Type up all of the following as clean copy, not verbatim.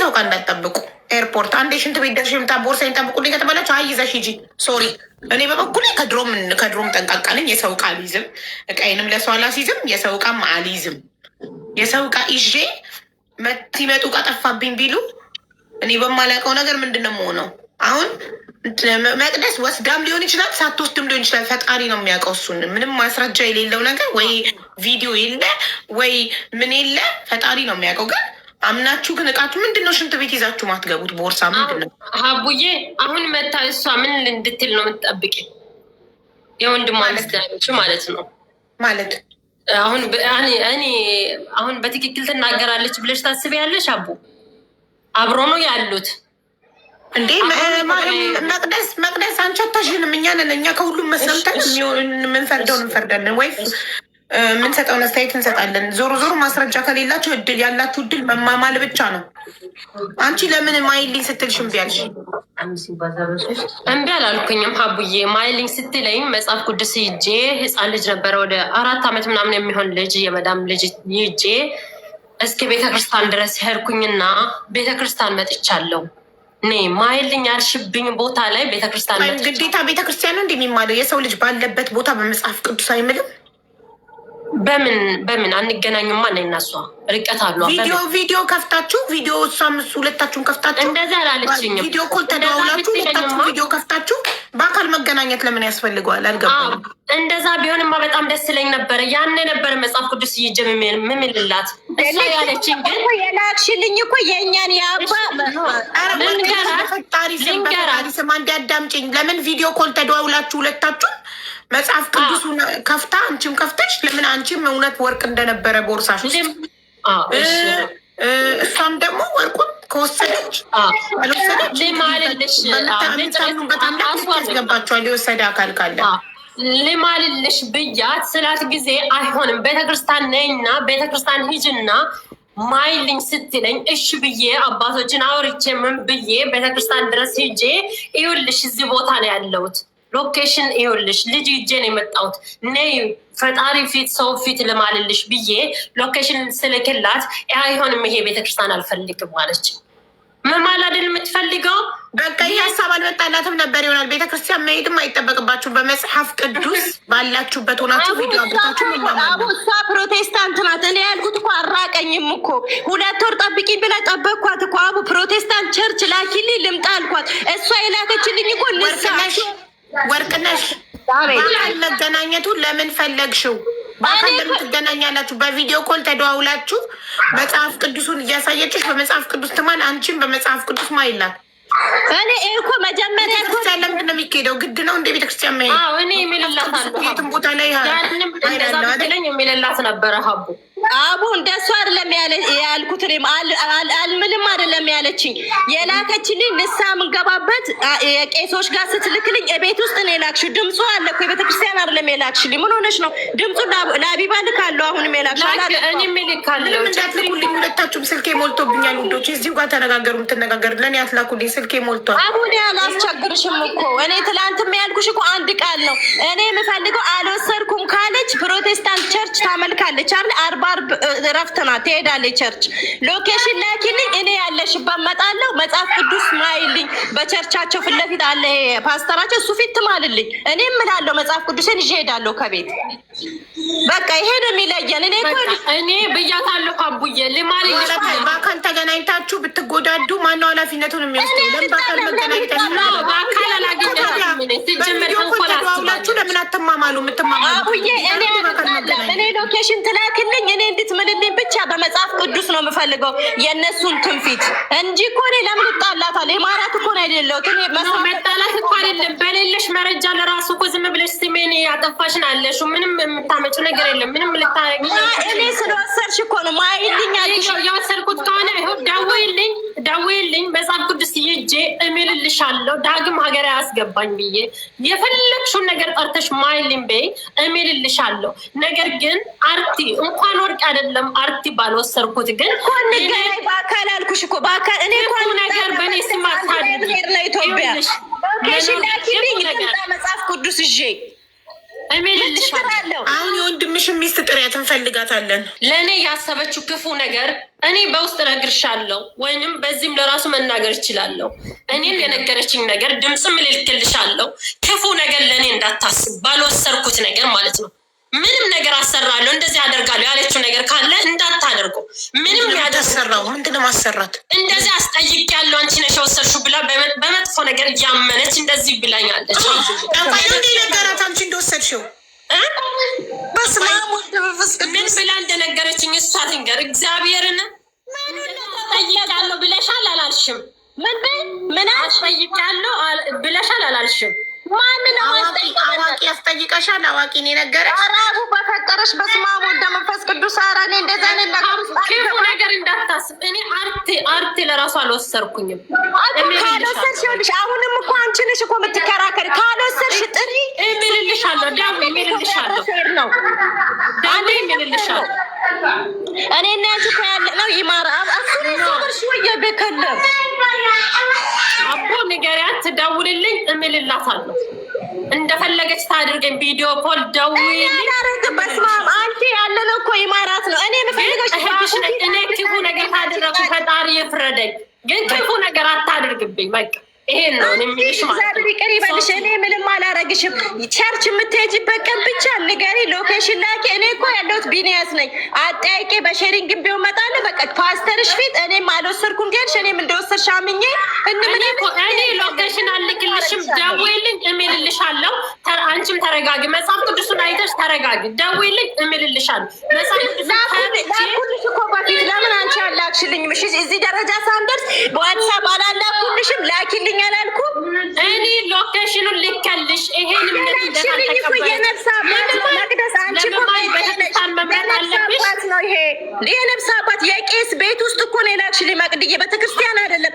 ሰው ጋር እንዳትጠብቁ። ኤርፖርት አንዴ ሽንት ቤት ደርሼ ልምጣ ቦርሳዬን ጠብቁልኝ ከተባላችሁ አይ ይዘሽ ሂጂ። ሶሪ እኔ በበኩሌ ከድሮም ጠንቃቃ ነኝ። የሰው ዕቃ አልይዝም። ዕቃዬንም ለሰው አላስይዝም። የሰው ዕቃም አልይዝም። የሰው ዕቃ ይዤ ሲመጡ ዕቃ ጠፋብኝ ቢሉ እኔ በማላውቀው ነገር ምንድን ነው የምሆነው? አሁን መቅደስ ወስዳም ሊሆን ይችላል፣ ሳትወስድም ሊሆን ይችላል። ፈጣሪ ነው የሚያውቀው። እሱን ምንም ማስረጃ የሌለው ነገር ወይ ቪዲዮ የለ ወይ ምን የለ ፈጣሪ ነው የሚያውቀው። ግን አምናችሁ ግን እቃችሁ ምንድን ነው ሽንት ቤት ይዛችሁ ማትገቡት? ቦርሳ ምንድን ነው? ሀቡዬ አሁን መታ እሷ ምን እንድትል ነው የምትጠብቂ? የወንድሟ ልስዳች ማለት ነው ማለት አሁን በትክክል ትናገራለች ብለሽ ታስቢያለሽ? አቡ አብሮ ነው ያሉት እንዴ? መቅደስ አንቺ አታሽንም። እኛ ነን እኛ ከሁሉም መሰምተን የምንፈርደውን እንፈርዳለን ወይ የምንሰጠውን አስተያየት እንሰጣለን። ዞሮ ማስረጃ ከሌላችሁ እድል ያላችሁ እድል መማማል ብቻ ነው። አንቺ ለምን ማይልኝ ስትልሽ እምቢ አልሽ? እምቢ አላልኩኝም ሀቡዬ። ማይልኝ ስትለኝ መጽሐፍ ቅዱስ ይዤ ህፃን ልጅ ነበረ ወደ 4 ዓመት ምናምን የሚሆን ልጅ የመዳም ልጅ ይዤ እስኪ ቤተክርስቲያን ድረስ ሄድኩኝና ቤተክርስቲያን መጥቻለሁ። ኔ ማይልኝ ያልሽብኝ ቦታ ላይ ቤተክርስቲያን ግዴታ ቤተክርስቲያን ነው እንደሚማለው የሰው ልጅ ባለበት ቦታ በመጽሐፍ ቅዱስ አይምልም። በምን አንገናኙማ? እኔ እና እሷ ርቀት አሉ። ቪዲዮ ከፍታችሁ ቪዲዮ እሷም እሱ ሁለታችሁም ከፍታችሁ እንደዛ አላለችኝም። ቪዲዮ ኮል ተደዋውላችሁ ሁለታችሁ ቪዲዮ ከፍታችሁ በአካል መገናኘት ለምን ያስፈልገዋል? አልገባም። እንደዛ ቢሆንማ በጣም ደስ ይለኝ ነበረ። ያኔ ነበረ መጽሐፍ ቅዱስ ይዤ ምምልላት እሷ ያለችኝ። ግን የላክሽልኝ እኮ የእኛን የአባ ፈጣሪ ስም አንዴ አዳምጪኝ። ለምን ቪዲዮ ኮል ተደዋውላችሁ ሁለታችሁ መጽሐፍ ቅዱሱን ከፍታ አንቺም ከፍተሽ ለምን አንቺም እውነት ወርቅ እንደነበረ ቦርሳሽ ውስጥ እሷም ደግሞ ወርቁን ከወሰደች አልወሰደች ያስገባቸዋል የወሰደ አካል ካለ ልማልልሽ ብያት ስላት ጊዜ አይሆንም ቤተክርስቲያን ነይና ቤተክርስቲያን ሂጅና ማይልኝ ስትለኝ እሺ ብዬ አባቶችን አውርቼ ምን ብዬ ቤተክርስቲያን ድረስ ሂጄ ይኸውልሽ እዚህ ቦታ ነው ያለሁት ሎኬሽን ይኸውልሽ ልጅ ይዤ ነው የመጣሁት ነይ ፈጣሪ ፊት ሰው ፊት ልማልልሽ ብዬ ሎኬሽን ስልክላት አይሆንም ይሄ ቤተክርስቲያን አልፈልግም ማለች። መማል አይደል የምትፈልገው? በቃ ይህ ሀሳብ አልመጣላትም ነበር ይሆናል። ቤተክርስቲያን መሄድም አይጠበቅባችሁ። በመጽሐፍ ቅዱስ ባላችሁበት ሆናችሁ ቪዲዮ አብታችሁ አቡ እሷ ፕሮቴስታንት ናት። እኔ ያልኩት እኮ አራቀኝም እኮ 2 ወር ጠብቂ ብላ ጠበቅኳት እኮ አቡ ፕሮቴስታንት ቸርች ላኪልኝ ልምጣ አልኳት። እሷ የላከችልኝ እኮ ወርቅነሽ በአካል መገናኘቱን ለምን ፈለግሽው? በአካል ለምን ትገናኛላችሁ? በቪዲዮ ኮል ተደዋውላችሁ መጽሐፍ ቅዱሱን እያሳየችሽ በመጽሐፍ ቅዱስ ትማል፣ አንቺን በመጽሐፍ ቅዱስ ማይላት። እኔ እኮ መጀመሪያ ቤተክርስቲያን ለምንድን ነው የሚካሄደው? ግድ ነው እንደ ቤተክርስቲያን መሄድ? እኔ የሚልላት የትም ቦታ ላይ የሚልላት ነበረ ሀቡ አቡ እንደሱ አይደለም ያልኩት። አልምልም አይደለም ያለችኝ። የላከችልኝ ንስሓ የምንገባበት የቄሶች ጋር ስትልክልኝ ቤት ውስጥ ነው የላክሽው። ድምፁ አለ እኮ የቤተክርስቲያን አይደለም የላክሽልኝ። ምን ሆነሽ ነው? ድምፁ ለአቢባ ልካለሁ። አሁንም የላክሽው እኔም ልካለሁ። እንዳትልኩልኝ ሁለታችሁም። ስልኬ ሞልቶብኛል ውዶች። እዚሁ ጋር ተነጋገሩ። የምትነጋገሩ ለእኔ አትላኩልኝ። ስልኬ ሞልቷል። አሁን አላስቸግርሽም እኮ እኔ ትላንትም ያልኩሽ እኮ አንድ ቃል ነው። እኔ የምፈልገው አልወሰድኩም ካለች ፕሮቴስታንት ቸርች ታመልካለች አለ 40 ረፍት ናት ትሄዳለች ቸርች። ሎኬሽን ላኪልኝ እኔ ያለሽበት እመጣለሁ። መጽሐፍ ቅዱስ ማይልኝ በቸርቻቸው ፊት ለፊት አለ ፓስተራቸው እሱ ፊት ትማልልኝ። እኔ እምላለሁ መጽሐፍ ቅዱስን ይዤ እሄዳለሁ ከቤት። በቃ ይሄ ነው የሚለየን። እኔ ብያታለሁ አቡዬ ልማልኝ። በአካል ተገናኝታችሁ ብትጎዳዱ ማነው ኃላፊነቱን የሚወስደው? ለምን በአካል መገናኝታችሁ በአካል አላገኘሁም። ተደዋውላችሁ ለምን አትማማሉ? የምትማማሉ አቡዬ እኔ ሎኬሽን ትላክልኝ እኔ እንድትምልልኝ ብቻ በመጽሐፍ ቅዱስ ነው የምፈልገው የእነሱን ትንፊት እንጂ እኮ እኔ ለምን እጣላታለሁ? የማራት እኮ ነው የሌለሁት። መጣላት እኮ አይደለም በሌለሽ መረጃ ለራሱ እኮ ዝም ብለሽ ስሜን ያጠፋሽን አለሽ። ምንም የምታመጪው ነገር የለም። ምንም ልታረጊ እኔ ስለወሰድሽ እኮ ነው ማይልኝ አልሽ። የወሰድኩት ከሆነ ይኸው ደውይልኝ መጽሐፍ ቅዱስ ይዤ እምልልሻለሁ። ዳግም ሀገር ያስገባኝ ብዬ የፈለግሽውን ነገር ጠርተሽ ማይልኝ በይ እምልልሻለሁ። ነገር ግን አርቲ እንኳን ወርቅ አይደለም አርቲ ባልወሰድኩት ግን በአካል አልኩሽ እኮ በአካል እኔ እንኳን ነገር በእኔ ስማት ሄድ ነው ኢትዮጵያ ሎኬሽን ላኪልኝ መጽሐፍ ቅዱስ ይዤ እምልልሻለሁ። አሁን የወንድምሽን ሚስት ጥሪያት እንፈልጋታለን። ለእኔ ያሰበችው ክፉ ነገር እኔ በውስጥ እነግርሻለሁ፣ ወይንም በዚህም ለራሱ መናገር እችላለሁ። እኔም የነገረችኝ ነገር ድምፅም እልክልሻለሁ። ክፉ ነገር ለእኔ እንዳታስብ ባልወሰርኩት ነገር ማለት ነው። ምንም ነገር አሰራለሁ እንደዚህ አደርጋለሁ ያለችው ነገር ካለ እንዳታደርጉ። ምንም ያደሰራው ምንድን ነው ማሰራት? እንደዚህ አስጠይቅ ያለው አንቺ ነሽ የወሰድሽው ብላ በመጥፎ ነገር እያመነች እንደዚህ ብላኛለች። እንዴ ነገራት አንቺ እንደወሰድሽው ምን ብላ እንደነገረችኝ እሷ ትንገር። እግዚአብሔርን አስጠይቃለሁ ብለሻል አላልሽም? ምን አስጠይቃለሁ ብለሻል አላልሽም? ማንን አዋቂ ያስጠይቀሻል? አዋቂ ነው የነገረሽ? አራቡ በፈጠረሽ በስመ አብ ወወልድ ወመንፈስ ቅዱስ። ኧረ እኔ እንደዛ ክፉ ነገር እንዳታስብ። እኔ አርቴ ለራሱ አልወሰርኩኝም። ካልወሰድሽ ይኸውልሽ፣ አሁንም እኮ አንቺ ነሽ እኮ የምትከራከሪ። ካልወሰድሽ ጥሪ እምልልሻለሁ፣ ዳዊ እምልልሻለሁ ነው ዳዊ እምልልሻለሁ። እኔ እና አንቺ እኮ ያለ ነው ይማራ አስሪ ሰብርሽ ወይ በከለም አቦ ንገሪያት ትደውልልኝ፣ እምልላታለሁ። እንደፈለገች ታድርገኝ። ቪዲዮ ኮል ደውይልኝ። በስመ አብ አንቺ ያለነው እኮ ይማራት ነው። እኔ የምፈልገው እኔ ክፉ ነገር ካደረጉ ፈጣሪ ይፍረደኝ፣ ግን ክፉ ነገር አታድርግብኝ። በቃ ይሄን ነው የሚልሽ ማለት ነው። ይቅር ይበልሽ። እኔ ምንም አላረግሽም። ቸርች የምትሄጂበት ቀን ብቻ ንገሪ፣ ሎኬሽን ላኪ። እኔ እኮ ያለሁት ቢኒያስ ነኝ። አጠያቄ በሼሪንግ ቢሆን እመጣለሁ። በቃ ፓስተርሽ ፊት እኔም አልወሰድኩም ካልሽ እኔም እንደወሰድሽ አምኜ እኔ ሎኬሽን አልክልሽም። ደውይልኝ፣ እምልልሻለሁ። አንቺም ተረጋጊ። መጽሐፍ ቅዱሱን አይተሽ ተረጋጊ። ደውይልኝ፣ እምልልሻለሁ። መጽሐፍ ቅዱስ ላኩልሽ እኮ በፊት ለምን አንቺ አላክሽልኝም? እሺ እዚህ ደረጃ ሳንደርስ በዋትሳፕ አላላኩልሽም? ላኪልኝ አላልኩም? እኔ ሎኬሽኑን ልከልሽ ይሄን ላክሽልኝ እኮ የነፍስ አባት ነው መቅደስ። አንቺ እኮ ነው ይሄ የነፍስ አባት የቄስ ቤት ውስጥ እኮ ነው የላክሽልኝ መቅድዬ፣ ቤተክርስቲያን አይደለም።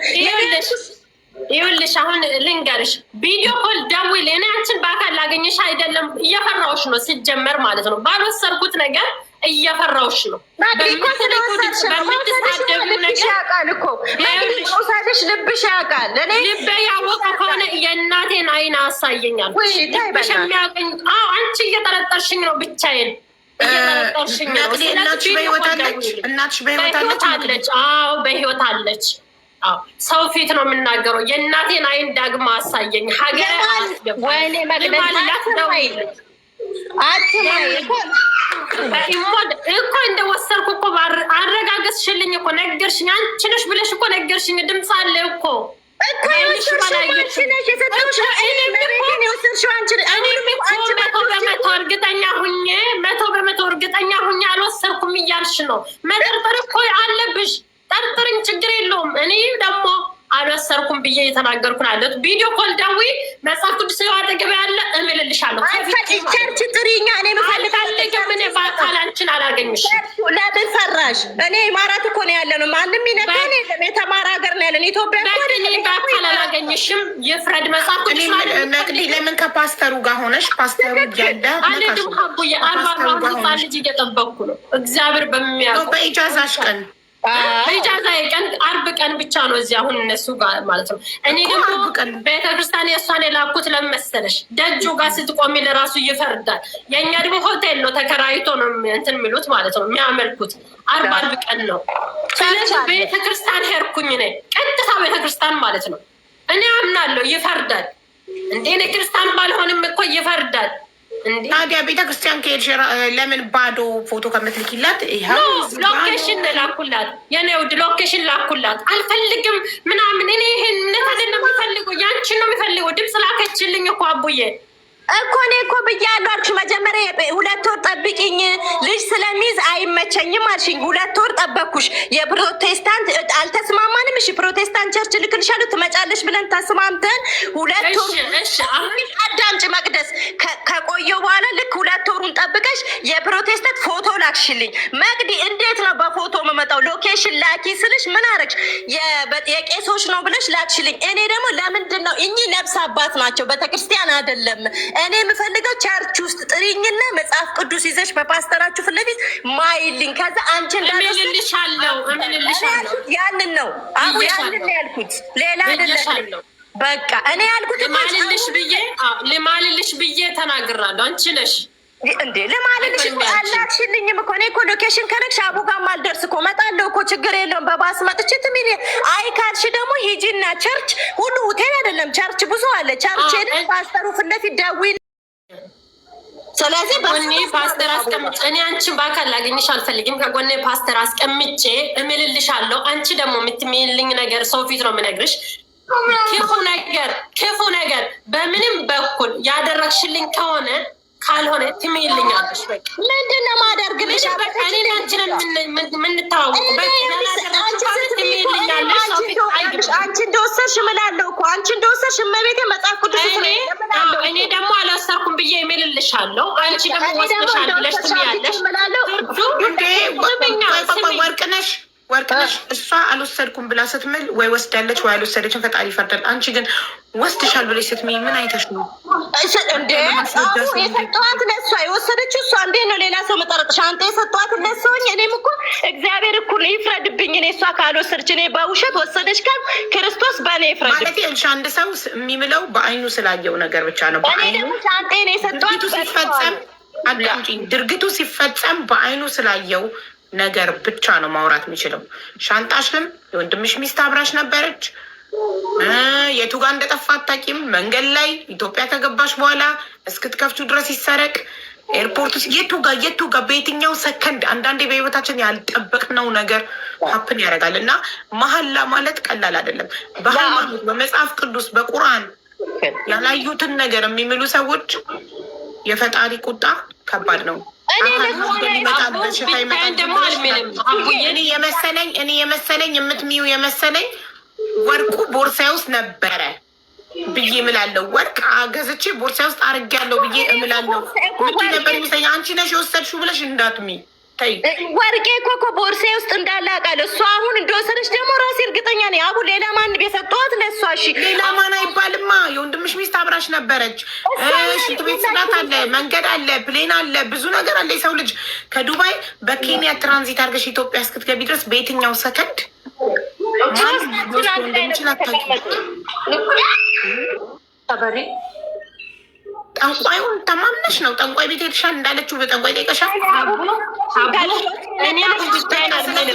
ይኸውልሽ አሁን ልንገርሽ፣ ቪዲዮ ኮል ደውል። እኔ አንቺን በአካል ላገኘሽ አይደለም፣ እየፈራሁሽ ነው ሲጀመር ማለት ነው። ባልወሰርኩት ነገር እየፈራሁሽ ነው። በምትሳደቢው ነገር ያውቃል እኮ ውሰድሽ፣ ልብሽ ያውቃል። ልቤ ያወቀ ከሆነ የእናቴን አይን አሳየኛል። በሸሚያቀኝ አንቺ እየጠረጠርሽኝ ነው፣ ብቻዬን እየጠረጠርሽኝ ነው። እናትሽ በህይወት አለች? አዎ በህይወት አለች። ሰው ፊት ነው የምናገረው። የእናቴን አይን ዳግማ አሳየኝ። ሀገር ወይኔ መቅደስ እኮ እንደወሰርኩ እኮ አረጋገጥሽልኝ እኮ ነገርሽኝ። አንቺ ነሽ ብለሽ እኮ ነገርሽኝ። ድምፅ አለ እኮ መቶ በመቶ እርግጠኛ ሁኜ አልወሰርኩም እያልሽ ነው። መጠርጠር እኮ አለብሽ። ጠርጥርኝ፣ ችግር የለውም። እኔ ደግሞ አልወሰርኩም ብዬ የተናገርኩ አለት። ቪዲዮ ኮል ደዊ፣ መጽሐፍ ቅዱስ አጠገብ ያለ እምልልሻለሁ። ቸርች ጥሪኛ። እኔ ምፈልጋለሁ ምን በአካል አንቺን አላገኝሽ። ለምን ፈራሽ? እኔ ማራት እኮ ነው ያለ ነው። ማንም ይነካል የለም። የተማረ ሀገር ነው ያለን ኢትዮጵያ። እኔ በአካል አላገኝሽም። የፍረድ መጽሐፍ ቅዱስ መቅዲ፣ ለምን ከፓስተሩ ጋር ሆነሽ? ፓስተሩ እያለ አልሄድም። ሀቡዬ 40 ልጅ እየጠበቅኩ ነው። እግዚአብሔር በሚያውቀው በኢጃዛሽ ቀን በኢጃዛ ቀን አርብ ቀን ብቻ ነው እዚህ አሁን እነሱ ጋር ማለት ነው። እኔ ደግሞ ቤተክርስቲያን የእሷን የላኩት ለምን መሰለሽ? ደጁ ጋር ስትቆሚ ለራሱ ይፈርዳል። የእኛ ደግሞ ሆቴል ነው ተከራይቶ ነው እንትን የሚሉት ማለት ነው የሚያመልኩት። አርብ ቀን ነው። ስለዚህ ቤተክርስቲያን ሄድኩኝ ነኝ፣ ቀጥታ ቤተክርስቲያን ማለት ነው። እኔ አምናለሁ ይፈርዳል። እንዴ እኔ ክርስቲያን ባልሆንም እኮ ይፈርዳል። ታዲያ ቤተክርስቲያን ከሄድሽ ለምን ባዶ ፎቶ ከምትልኪላት? ሎኬሽን ላኩላት፣ የኔ ውድ ሎኬሽን ላኩላት። አልፈልግም ምናምን እኔ ይሄን እምነት አይደለም የሚፈልገው፣ ያንቺን ነው የሚፈልገው። ድምፅ ላከችልኝ እኮ አቡዬ እኮ እኔ እኮ ብያለሁ አልኩሽ። መጀመሪያ 2 ወር ጠብቂኝ ልጅ ስለሚይዝ አይመቸኝም አልሽኝ። 2 ወር ጠበኩሽ። የፕሮቴስታንት አልተስማማንም። እሺ ፕሮቴስታንት ቸርች ልክልሻለሁ ትመጫለሽ ብለን ተስማምተን 2 ወር አዳምጪ መቅደስ። ከቆየው በኋላ ልክ 2 ወሩን ጠብቀሽ የፕሮቴስታንት ፎቶ ላክሽልኝ። መቅዲ እንዴት ነው በፎቶ መመጣው? ሎኬሽን ላኪ ስልሽ ምን አረግሽ? የቄሶች ነው ብለሽ ላክሽልኝ። እኔ ደግሞ ለምንድን ነው እኚህ ነፍስ አባት ናቸው፣ ቤተክርስቲያን አይደለም። እኔ የምፈልገው ቸርች ውስጥ ጥሪኝና መጽሐፍ ቅዱስ ይዘሽ በፓስተራችሁ ፊት ለፊት ማይልኝ። ከዛ አንቺ እምልልሻለሁ ያንን ነው አቡ ያንን ነው ያልኩት፣ ሌላ አይደለም። በቃ እኔ ያልኩት ልማልልሽ ብዬ ተናግራለሁ። አንቺ ነሽ እንዴ ለማለትሽ አላክሽልኝም እኮ እኔ እኮ ሎኬሽን ከነክሽ አቡ ጋር ማልደርስ እኮ እመጣለሁ እኮ ችግር የለውም። በባስ መጥቼ ትሚል አይ ካልሽ ደግሞ ሂጂና ቸርች ሁሉ ሆቴል አይደለም ቸርች ብዙ አለ። ቸርች ሄደን ፓስተሩ ፊት ለፊት ደውይ። ስለዚህ ጎኔ ፓስተር አስቀምጬ እኔ አንቺን በአካል ላገኝሽ አልፈልግም። ከጎኔ ፓስተር አስቀምጬ እምልልሻለሁ። አንቺ ደግሞ የምትሚልኝ ነገር ሰው ፊት ነው የምነግርሽ። ክፉ ነገር በምንም በኩል ያደረግሽልኝ ከሆነ ካልሆነ ትሚልኛለሽ። በቃ ምንድን ነው ማደርግልሽ? እኔ አንቺን የምንተዋወቅ አንቺ እንደወሰድሽ እምላለሁ እኮ አንቺ እንደወሰድሽ እመቤቴ መጽሐፍ ቅዱስ እኔ ደግሞ አላሰርኩም ብዬ እምልልሻለሁ። አንቺ ደግሞ ወስደሻል ብለሽ ትሚያለሽ። ወርቅነሽ እሷ አልወሰድኩም ብላ ስትምል ወይ ወስዳለች ወይ አልወሰደችን ፈጣሪ ይፈርዳል። አንቺ ግን ወስድሻል ብለሽ ስትምይ ምን አይተሽ ነው እንዴ? የሰጠኋት ለእሷ የወሰደችው እሷ እንዴት ነው ሌላ ሰው መጠረጥ? ሻንጣ የሰጠኋት ለሰውኝ እኔም እኮ እግዚአብሔር እኩል ይፍረድብኝ። እኔ እሷ ካልወሰደች እኔ በውሸት ወሰደች ካል ክርስቶስ በእኔ ይፍረድ ማለት እልሽ። አንድ ሰው የሚምለው በአይኑ ስላየው ነገር ብቻ ነው። በአይኑ ሻንጤን የሰጠኋት ሲፈጸም አዳምጪኝ፣ ድርጊቱ ሲፈጸም በአይኑ ስላየው ነገር ብቻ ነው ማውራት የሚችለው። ሻንጣሽም የወንድምሽ ሚስት አብራሽ ነበረች። የቱ ጋር እንደጠፋ አታውቂም። መንገድ ላይ ኢትዮጵያ ከገባሽ በኋላ እስክትከፍቹ ድረስ ይሰረቅ ኤርፖርት ውስጥ የቱ ጋር በየትኛው ሰከንድ አንዳንዴ በህይወታችን ያልጠበቅነው ነገር ሀፕን ያደርጋል። እና መሀላ ማለት ቀላል አይደለም። በሃይማኖት በመጽሐፍ ቅዱስ በቁርአን ያላዩትን ነገር የሚምሉ ሰዎች የፈጣሪ ቁጣ ከባድ ነው። እኔ የመሰለኝ የምትሚዩ የመሰለኝ ወርቁ ቦርሳዬ ውስጥ ነበረ ብዬ እምላለሁ። ወርቅ ገዝቼ ቦርሳዬ ውስጥ አድርጌያለሁ ብዬ እምላለሁ። ምንድን ነበር የሚሰኝ? አንቺ ነሽ የወሰድሽው ብለሽ እንዳትሚ ወርቄ እኮ ቦርሳዬ ውስጥ እንዳለ አውቃለሁ። እሷ አሁን እንደወሰደች ደግሞ ራሴ እርግጠኛ ነኝ። አቡ ሌላ ማን የሰጠኋት ለእሷ? እሺ ሌላ ማን አይባልማ። የወንድምሽ ሚስት አብራሽ ነበረች። ሽንት ቤት ጽዳት አለ፣ መንገድ አለ፣ ፕሌን አለ፣ ብዙ ነገር አለ። የሰው ልጅ ከዱባይ በኬንያ ትራንዚት አድርገሽ ኢትዮጵያ እስክትገቢ ድረስ በየትኛው ሰከንድ እንደሚችል አታውቂም። ጠንቋዩን ተማምነሽ ነው። ጠንቋይ ቤት ሄድሻል እንዳለችው በጠንቋይ ጠይቀሻል።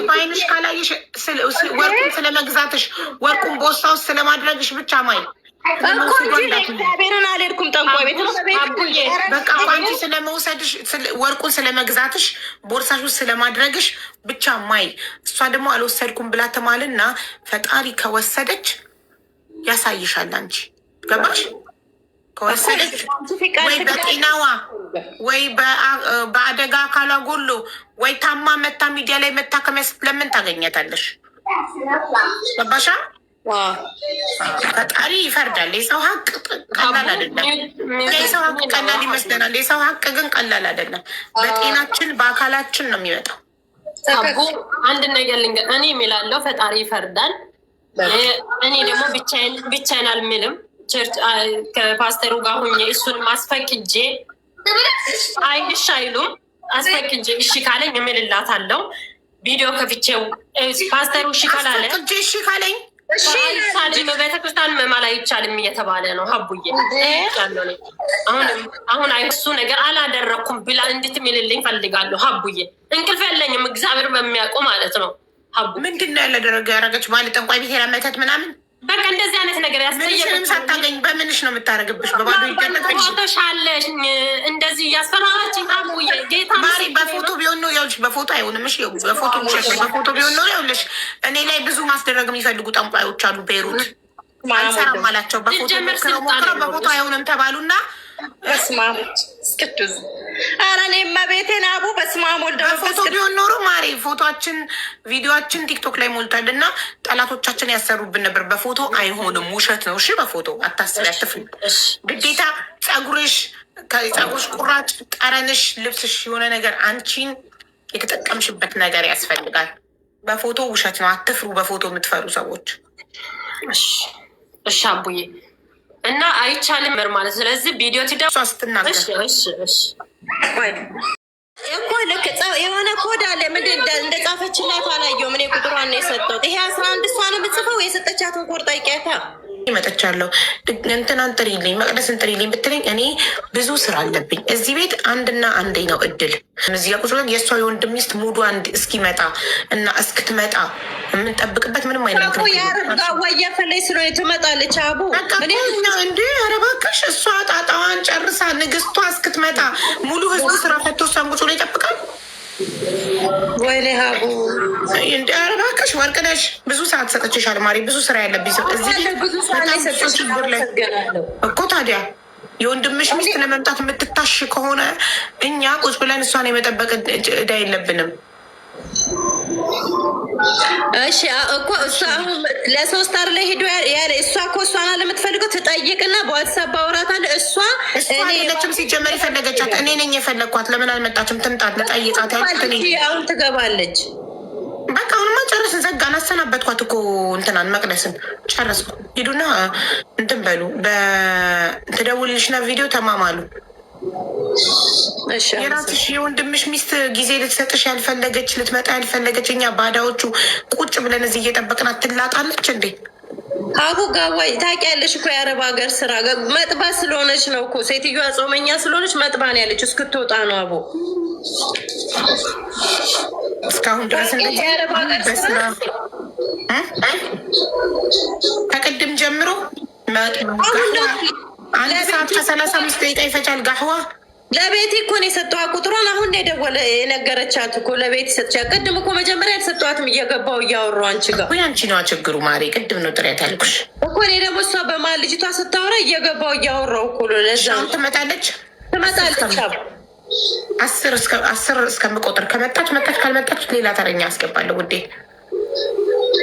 በዓይንሽ ካላየሽ ወርቁን ስለመግዛትሽ ወርቁን ቦርሳ ውስጥ ስለማድረግሽ ብቻ ማይ እግዚአብሔርን አልሄድኩም ጠንቋይ ቤት። በቃ አንቺ ስለመውሰድሽ ወርቁን ስለመግዛትሽ ቦርሳሽ ውስጥ ስለማድረግሽ ብቻ ማይ። እሷ ደግሞ አልወሰድኩም ብላ ተማልና ፈጣሪ ከወሰደች ያሳይሻል። አንቺ ገባሽ? ከወሰደች ወይ በጤናዋ ወይ በአደጋ አካሏ ጎሎ ወይ ታማ መታ ሚዲያ ላይ መታከሚያ ስትለምን ታገኘታለሽ። ገባሻ? ፈጣሪ ይፈርዳል። የሰው ሀቅ ቀላል አይደለም። የሰው ሀቅ ቀላል ይመስለናል። የሰው ሀቅ ግን ቀላል አይደለም። በጤናችን በአካላችን ነው የሚመጣው። አንድ ነገር ልንገር፣ እኔ የሚላለው ፈጣሪ ይፈርዳል። እኔ ደግሞ ብቻዬን አልምልም። ቸርች ከፓስተሩ ጋር ሁኜ እሱን ማስፈቅጄ አይሽ አይሉም አስፈቅጄ እሺ ካለኝ እምልላታለሁ። ቪዲዮ ከፍቼው ፓስተሩ እሺ ካላለ እሺ ካለኝ አይቻልም፣ ቤተክርስቲያን መማል አይቻልም እየተባለ ነው። ሀቡዬ አሁን እሱ ነገር አላደረኩም ብላ እንድትምልልኝ ፈልጋለሁ። ሀቡዬ እንቅልፍ የለኝም እግዚአብሔር በሚያውቁ ማለት ነው። ሀቡ ምንድን ነው ያረገች ማለት ጠንቋይ ቤት ሄዳመተት ምናምን በቃ እንደዚህ አይነት ነገር ያስጠየቅም ሳታገኝ በምንሽ ነው የምታደርግብሽ? በባዶ ይገለጥሻለሽ እንደዚህ እያስፈራራችኝ። ሀቡዬ ጌታ ማሪ በፎቶ ቢሆን ነው ያውልሽ፣ በፎቶ አይሆንም። እሺ በፎቶ በፎቶ ቢሆን ነው ያውልሽ። እኔ ላይ ብዙ ማስደረግ የሚፈልጉ ጠንቋዮች አሉ። ቤይሩት አንሰራም አላቸው። በፎቶ ሞክረው በፎቶ አይሆንም ተባሉና በስማም ቅዱስ ኧረ እኔ እመቤቴን አቡ በስማም ወልደ በፎቶ ቢሆን ኖሮ ማሪ ፎቶችን ቪዲዮችን ቲክቶክ ላይ ሞልቷል እና ጠላቶቻችን ያሰሩብን ነበር። በፎቶ አይሆንም፣ ውሸት ነው። እሺ በፎቶ አታስቢ፣ አትፍሪ። ግዴታ ጸጉርሽ ቁራጭ፣ ጠረንሽ፣ ልብስሽ የሆነ ነገር አንቺን የተጠቀምሽበት ነገር ያስፈልጋል። በፎቶ ውሸት ነው። አትፍሩ፣ በፎቶ የምትፈሩ ሰዎች። እሺ አቡዬ እና አይቻልም ማለት ስለዚህ ቪዲዮ ስትናገር እኮ ልክ የሆነ ኮድ አለ። ምንድን እንደጻፈችላት አላየሁም። እኔ ቁጥሯን ነው የሰጠሁት። ይሄ 11 እሷ ነው የምትጽፈው። የሰጠቻትን ኮድ ጠይቂያታ ይመጣቻለሁ እንትናን ጥሪልኝ መቅደስን ጥሪልኝ ብትለኝ እኔ ብዙ ስራ አለብኝ እዚህ ቤት። አንድና አንዴ ነው እድል እዚህ ቁጭ ብለን የእሷ የወንድም ሚስት ሙዱ አንድ እስኪመጣ እና እስክትመጣ የምንጠብቅበት ምንም አይነት ወየፈለይ ስለሆነ ትመጣለች። አቡ እንዲ ኧረ እባክሽ እሷ ጣጣዋን ጨርሳ ንግስቷ እስክትመጣ ሙሉ ህዝቡ ስራ ፈቶ እሷን ቁጭ ብሎ ይጠብቃል። ወይኔ ሀቡ እንዲ ኧረ እባክሽ ወርቅነሽ ብዙ ሰዓት ሰጠችሻል ማሪ። ብዙ ስራ ያለብኝ ሰው እዚህ ችግር ላይ እኮ ታዲያ የወንድምሽ ሚስት ለመምጣት የምትታሽ ከሆነ እኛ ቁጭ ብለን እሷን የመጠበቅ እዳ የለብንም። እሺ እኮ እሷ አሁን ለሶስት አር ላይ ሄዶ ያለ እሷ እኮ እሷን ለምትፈልገው ትጠይቅና በዋትሳፕ አውራታለሁ። እሷ አይደለችም ሲጀመር የፈለገቻት እኔ ነኝ የፈለግኳት። ለምን አልመጣችም? ትምጣት ልጠይቃት ያልኩት እኔ። አሁን ትገባለች። በቃ አሁንማ ጨረስን፣ ዘጋን፣ አሰናበትኳት እኮ እንትናን መቅደስን ጨረስኩ። ሂዱና እንትን በሉ በትደውልልሽና ቪዲዮ ተማማሉ። የራስሽ የወንድምሽ ሚስት ጊዜ ልትሰጥሽ ያልፈለገች ልትመጣ ያልፈለገች እኛ ባዳዎቹ ቁጭ ብለን እዚህ እየጠበቅናት ትላጣለች እንዴ? አቡ ጋዋይ ታውቂያለሽ እኮ የአረብ ሀገር ስራ መጥባት ስለሆነች ነው እኮ ሴትዮዋ ጾመኛ ስለሆነች መጥባን ያለች እስክትወጣ ነው። አቡ እስካሁን ድረስ በስራ ከቅድም ጀምሮ አንድ ሰዓት ከ35 ደቂቃ ይፈጃል ጋህዋ። ለቤት እኮ ነው የሰጠኋት ቁጥሯን። አሁን የደወለ የነገረቻት እኮ ለቤት ሰጥቻት። ቅድም እኮ መጀመሪያ ያልሰጠኋትም እየገባው እያወራሁ አንቺ ጋር አንቺ ነዋ ችግሩ ማሬ። ቅድም ነው ጥሪያት ያልኩሽ እኮ እኔ ደግሞ እሷ በመሀል ልጅቷ ስታወራ እየገባው እያወራሁ እኮ ነው። ለዛ ትመጣለች። 10 እስከምቆጥር ከመጣች መጣች፣ ካልመጣች ሌላ ተረኛ አስገባለሁ ውዴ።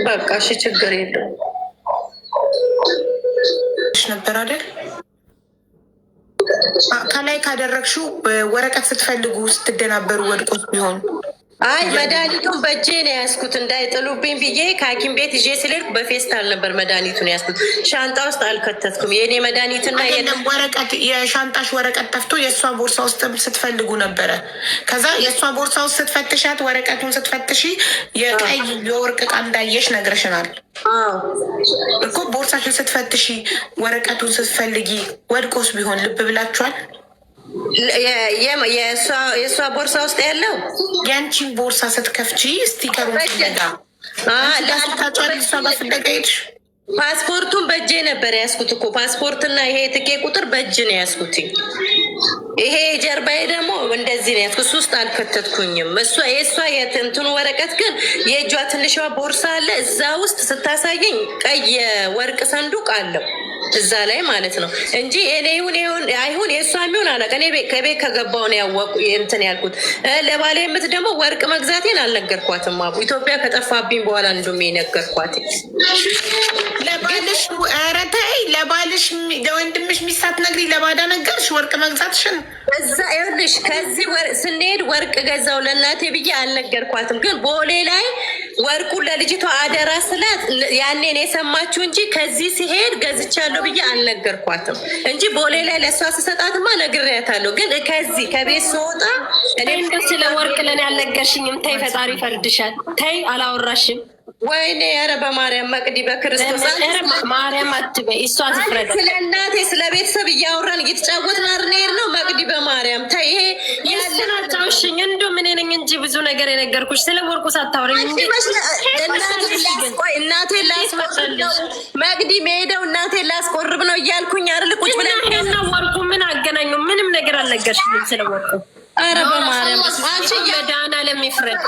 በቃ እሺ ችግር የለውም ነበር አይደል? ከላይ ካደረግሽው ወረቀት ስትፈልጉ ስትደናበሩ ወድቆት ቢሆን አይ መድኃኒቱን በእጄ ነው ያዝኩት እንዳይጥሉብኝ ብዬ ከሐኪም ቤት ይዤ ስለሄድኩ በፌስታል ነበር መድኃኒቱን ያዝኩት። ሻንጣ ውስጥ አልከተትኩም። የእኔ መድኃኒትና ወረቀት የሻንጣሽ ወረቀት ጠፍቶ የእሷ ቦርሳ ውስጥ ስትፈልጉ ነበረ። ከዛ የእሷ ቦርሳ ውስጥ ስትፈትሻት ወረቀቱን ስትፈትሺ የቀይ የወርቅ ዕቃ እንዳየሽ ነግረሽናል እኮ። ቦርሳሽን ስትፈትሺ ወረቀቱን ስትፈልጊ ወድቆስ ቢሆን ልብ ብላችኋል? የእሷ ቦርሳ ውስጥ ያለው የአንቺን ቦርሳ ስትከፍቺ ስቲከሩን ፍለጋ እሷ ጋር ፍለጋ ሄድሽ። ፓስፖርቱን በእጄ ነበር ያዝኩት እኮ ፓስፖርትና ይሄ ትኬ ቁጥር በእጅ ነው ያዝኩት። ይሄ ጀርባዬ ደግሞ እንደዚህ ነው ያዝኩት። ውስጥ አልከተትኩኝም። የእሷ የትንትኑ ወረቀት ግን የእጇ ትንሿ ቦርሳ አለ እዛ ውስጥ ስታሳየኝ ቀይ የወርቅ ሰንዱቅ አለው እዛ ላይ ማለት ነው እንጂ እኔ ይሁን አይሁን የእሷ የሚሆን አላውቅም። እኔ ከቤት ከገባሁ ነው ያወቁ እንትን ያልኩት። ለባሌ የምት ደግሞ ወርቅ መግዛቴን አልነገርኳትም። አቡ ኢትዮጵያ ከጠፋብኝ በኋላ እንዱም የነገርኳት ለባልሽ። ኧረ ተይ ለባልሽ ለወንድምሽ ሚስት ነግሪ ለባዳ ነገርሽ ወርቅ መግዛትሽን እዛ ይኸውልሽ ከዚህ ስንሄድ ወርቅ ገዛው ለእናቴ ብዬ አልነገርኳትም። ግን ቦሌ ላይ ወርቁን ለልጅቷ አደራ ስላት ያኔን የሰማችሁ እንጂ ከዚህ ሲሄድ ገዝቻለሁ ብዬ አልነገርኳትም እንጂ ቦሌ ላይ ለእሷ ስሰጣትማ ነግሬያታለሁ። ግን ከዚህ ከቤት ስወጣ እኔ እንደ ስለ ወርቅ ለኔ አልነገርሽኝም። ተይ ፈጣሪ ፈርድሻል። ተይ አላወራሽም። ወይኔ ኧረ በማርያም መቅዲ በክርስቶስ ማርያም አትበይ። እሷ ትፍረድ። ስለ እናቴ ስለ ቤተሰብ እያወራን እየተጫወትን አርኔር ነው። መቅዲ በማርያም ተይ። ይሄ ያስናጫውሽኝ እንዶ ምን ነኝ እንጂ ብዙ ነገር የነገርኩሽ ስለ ወርቁ ሳታወሪኝ እንጂ እናቴ ላስቆርብ መቅዲ መሄደው እናቴ ላስቆርብ ነው እያልኩኝ አይደል? ቁጭ ብለን ወርቁ ምን አገናኘው? ምንም ነገር አልነገርሽኝም ስለ ወርቁ። ኧረ በማርያም አንቺ የዳና ለሚፍረድ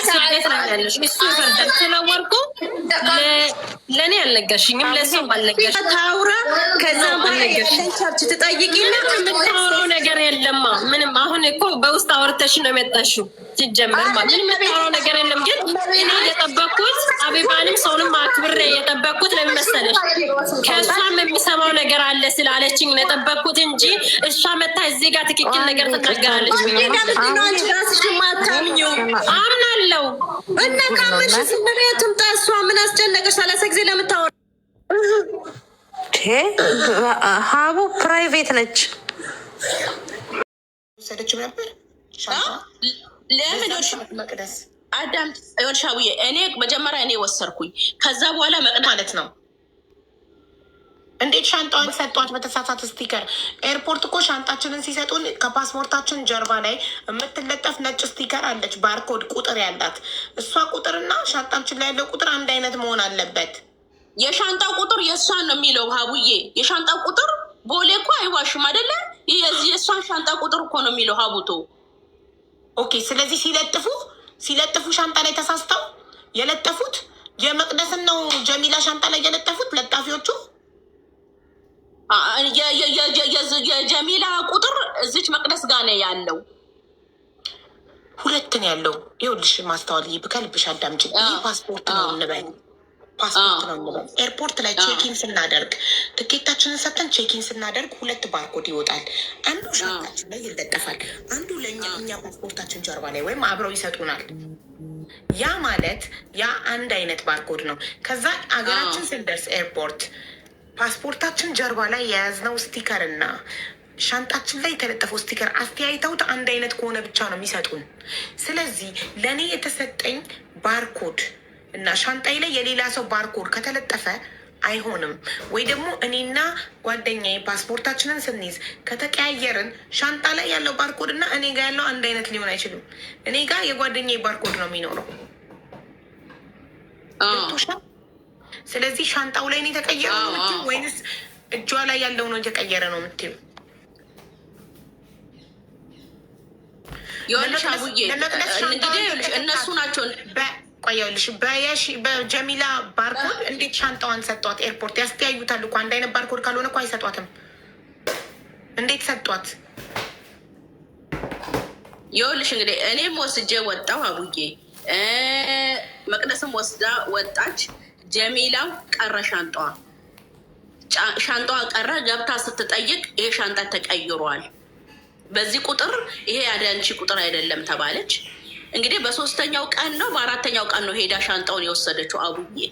ስደት ላይ ያለሽ እሱ ይፈርዳል። ስለወርቁ ለእኔ አልነገርሽኝም፣ ለሰው አልነገርሽም። ታውራ ከዛ ቸርች ትጠይቂና የምታወራው ነገር የለማ ምንም። አሁን እኮ በውስጥ አወርተሽ ነው የመጣሽው ሲጀመር ማለት ምንም የምታወራው ነገር የለም። ግን እኔ የጠበቅኩት አቤባንም ሰውንም አክብሬ የጠበቅኩት ለምን መሰለሽ ከእሷም የሚሰማው ነገር አለ ስላለችኝ ነው የጠበቅኩት እንጂ እሷ መታ እዚህ ጋር ትክክል ነገር ትናገራለች አምናለው። እና ካመንሽ ስንበያ ትምጣ። እሷ ምን አስጨነቀሽ? 30 ጊዜ ለምታወራ ሀቡ ፕራይቬት ነች። ሰደችው ነበር ለምን መቅደስ አዳም ሻውዬ እኔ መጀመሪያ እኔ ወሰርኩኝ። ከዛ በኋላ መቅደስ ማለት ነው እንዴት ሻንጣዋን ሰጧት በተሳሳተ ስቲከር? ኤርፖርት እኮ ሻንጣችንን ሲሰጡን ከፓስፖርታችን ጀርባ ላይ የምትለጠፍ ነጭ ስቲከር አለች፣ ባርኮድ ቁጥር ያላት። እሷ ቁጥርና ሻንጣችን ላይ ያለው ቁጥር አንድ አይነት መሆን አለበት። የሻንጣው ቁጥር የእሷን ነው የሚለው ሀቡዬ። የሻንጣው ቁጥር ቦሌ እኮ አይዋሽም አይደለ? የእሷን ሻንጣ ቁጥር እኮ ነው የሚለው ሀቡቶ። ኦኬ። ስለዚህ ሲለጥፉ ሻንጣ ላይ ተሳስተው የለጠፉት የመቅደስን ነው ጀሚላ ሻንጣ ላይ የለጠፉት ለጣፊዎቹ። የጀሚላ ቁጥር እዚች መቅደስ ጋር ነው ያለው። ሁለትን ያለው ይኸውልሽ፣ ማስተዋል ከልብሽ አዳምጪ። ይህ ፓስፖርት ነው እንበል፣ ፓስፖርት ነው እንበል። ኤርፖርት ላይ ቼኪን ስናደርግ ትኬታችንን ሰጥተን ቼኪን ስናደርግ ሁለት ባርኮድ ይወጣል። አንዱ ሻንጣችን ላይ ይለጠፋል፣ አንዱ ለእኛ ፓስፖርታችን ጀርባ ላይ ወይም አብረው ይሰጡናል። ያ ማለት ያ አንድ አይነት ባርኮድ ነው። ከዛ አገራችን ስንደርስ ኤርፖርት ፓስፖርታችን ጀርባ ላይ የያዝነው ስቲከር እና ሻንጣችን ላይ የተለጠፈው ስቲከር አስተያይተውት አንድ አይነት ከሆነ ብቻ ነው የሚሰጡን። ስለዚህ ለእኔ የተሰጠኝ ባርኮድ እና ሻንጣይ ላይ የሌላ ሰው ባርኮድ ከተለጠፈ አይሆንም። ወይ ደግሞ እኔና ጓደኛዬ ፓስፖርታችንን ስንይዝ ከተቀያየርን ሻንጣ ላይ ያለው ባርኮድ እና እኔ ጋር ያለው አንድ አይነት ሊሆን አይችልም። እኔ ጋር የጓደኛዬ ባርኮድ ነው የሚኖረው። ስለዚህ ሻንጣው ላይ ነው የተቀየረ ነው የምትይው ወይንስ እጇ ላይ ያለው ነው የተቀየረ ነው የምትይው? እነሱ ናቸው። ቆየልሽ በጀሚላ ባርኮድ እንዴት ሻንጣዋን ሰጧት? ኤርፖርት ያስተያዩታል እኮ አንድ አይነት ባርኮድ ካልሆነ እኮ አይሰጧትም። እንዴት ሰጧት? ይኸውልሽ እንግዲህ እኔም ወስጄ ወጣሁ አቡዬ፣ መቅደስም ወስዳ ወጣች። ጀሚላው ቀረ፣ ሻንጣዋ ቀረ። ገብታ ስትጠይቅ ይሄ ሻንጣ ተቀይሯል፣ በዚህ ቁጥር ይሄ ያዳንቺ ቁጥር አይደለም ተባለች። እንግዲህ በሶስተኛው ቀን ነው በአራተኛው ቀን ነው ሄዳ ሻንጣውን የወሰደችው አቡዬ።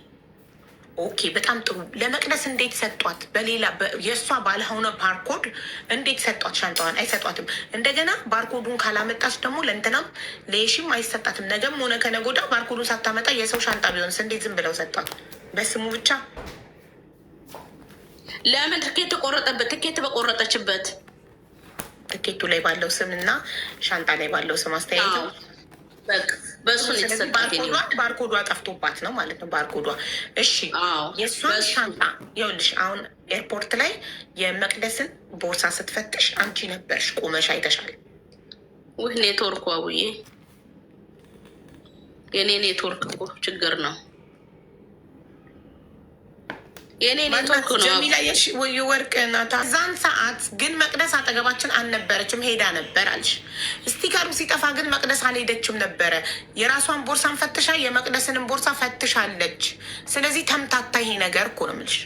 ኦኬ፣ በጣም ጥሩ። ለመቅደስ እንዴት ሰጧት? በሌላ የእሷ ባልሆነ ባርኮድ እንዴት ሰጧት? ሻንጣዋን አይሰጧትም። እንደገና ባርኮዱን ካላመጣች ደግሞ ለእንትናም ለሽም አይሰጣትም። ነገም ሆነ ከነገ ወዲያ ባርኮዱን ሳታመጣ የሰው ሻንጣ ቢሆንስ እንዴት ዝም ብለው ሰጧት? በስሙ ብቻ ለምን ትኬት ተቆረጠበት? ትኬት በቆረጠችበት ትኬቱ ላይ ባለው ስም እና ሻንጣ ላይ ባለው ስም አስተያየተው ባርኮዷ ጠፍቶባት ነው ማለት ነው። ባርኮዷ እሺ፣ የእሷን ሻንጣ ይኸውልሽ፣ አሁን ኤርፖርት ላይ የመቅደስን ቦርሳ ስትፈትሽ አንቺ ነበርሽ ቆመሽ አይተሻል። ውህ ኔትወርኩ አቡዬ፣ የኔ ኔትወርክ እኮ ችግር ነው። የኔ ኔትወርክ ነው። ጀሚላ የወርቅ ናታ። እዛን ሰዓት ግን መቅደስ አጠገባችን አልነበረችም፣ ሄዳ ነበር አልሽ። ስቲከሩ ሲጠፋ ግን መቅደስ አልሄደችም ነበረ። የራሷን ቦርሳን ፈትሻ የመቅደስንም ቦርሳ ፈትሻለች። ስለዚህ ተምታታ ይሄ ነገር እኮ ነው የምልሽ።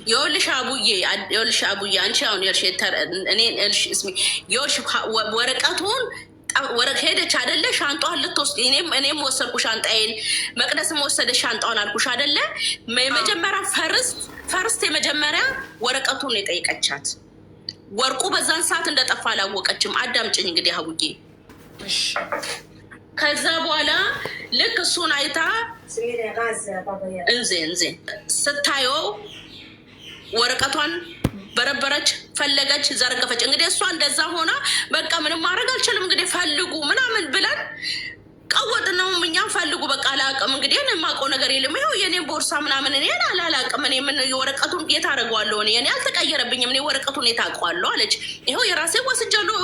ይኸውልሽ አቡዬ አንቺ አሁን ይኸውልሽ ወረቀቱን ሄደች አደለ? ሻንጣዋን ልትወስድ እኔም ወሰድኩ ሻንጣዬን፣ መቅደስም ወሰደች ሻንጣዋን አልኩሽ አደለ? የመጀመሪያ ፈርስት የመጀመሪያ ወረቀቱን የጠየቀቻት ወርቁ በዛን ሰዓት እንደጠፋ አላወቀችም። አዳምጭኝ እንግዲህ አቡዬ። ከዛ በኋላ ልክ እሱን አይታ እንዜ ስታየው ወረቀቷን በረበረች፣ ፈለገች፣ ዘረገፈች። እንግዲህ እሷ እንደዛ ሆና በቃ ምንም ማድረግ አልችልም እንግዲህ ፈልጉ ምናምን ብለን ቀወጥ ነው። እኛም ፈልጉ በቃ አላቅም እንግዲህ የማውቀው ነገር የለም። ይኸው የኔን ቦርሳ ምናምን እኔ አላቅም። እኔ ምን የወረቀቱን የት አደርገዋለሁ? እኔ አልተቀየረብኝም። እኔ ወረቀቱን የት አውቀዋለሁ አለች። ይኸው የራሴ ወስጃለሁ።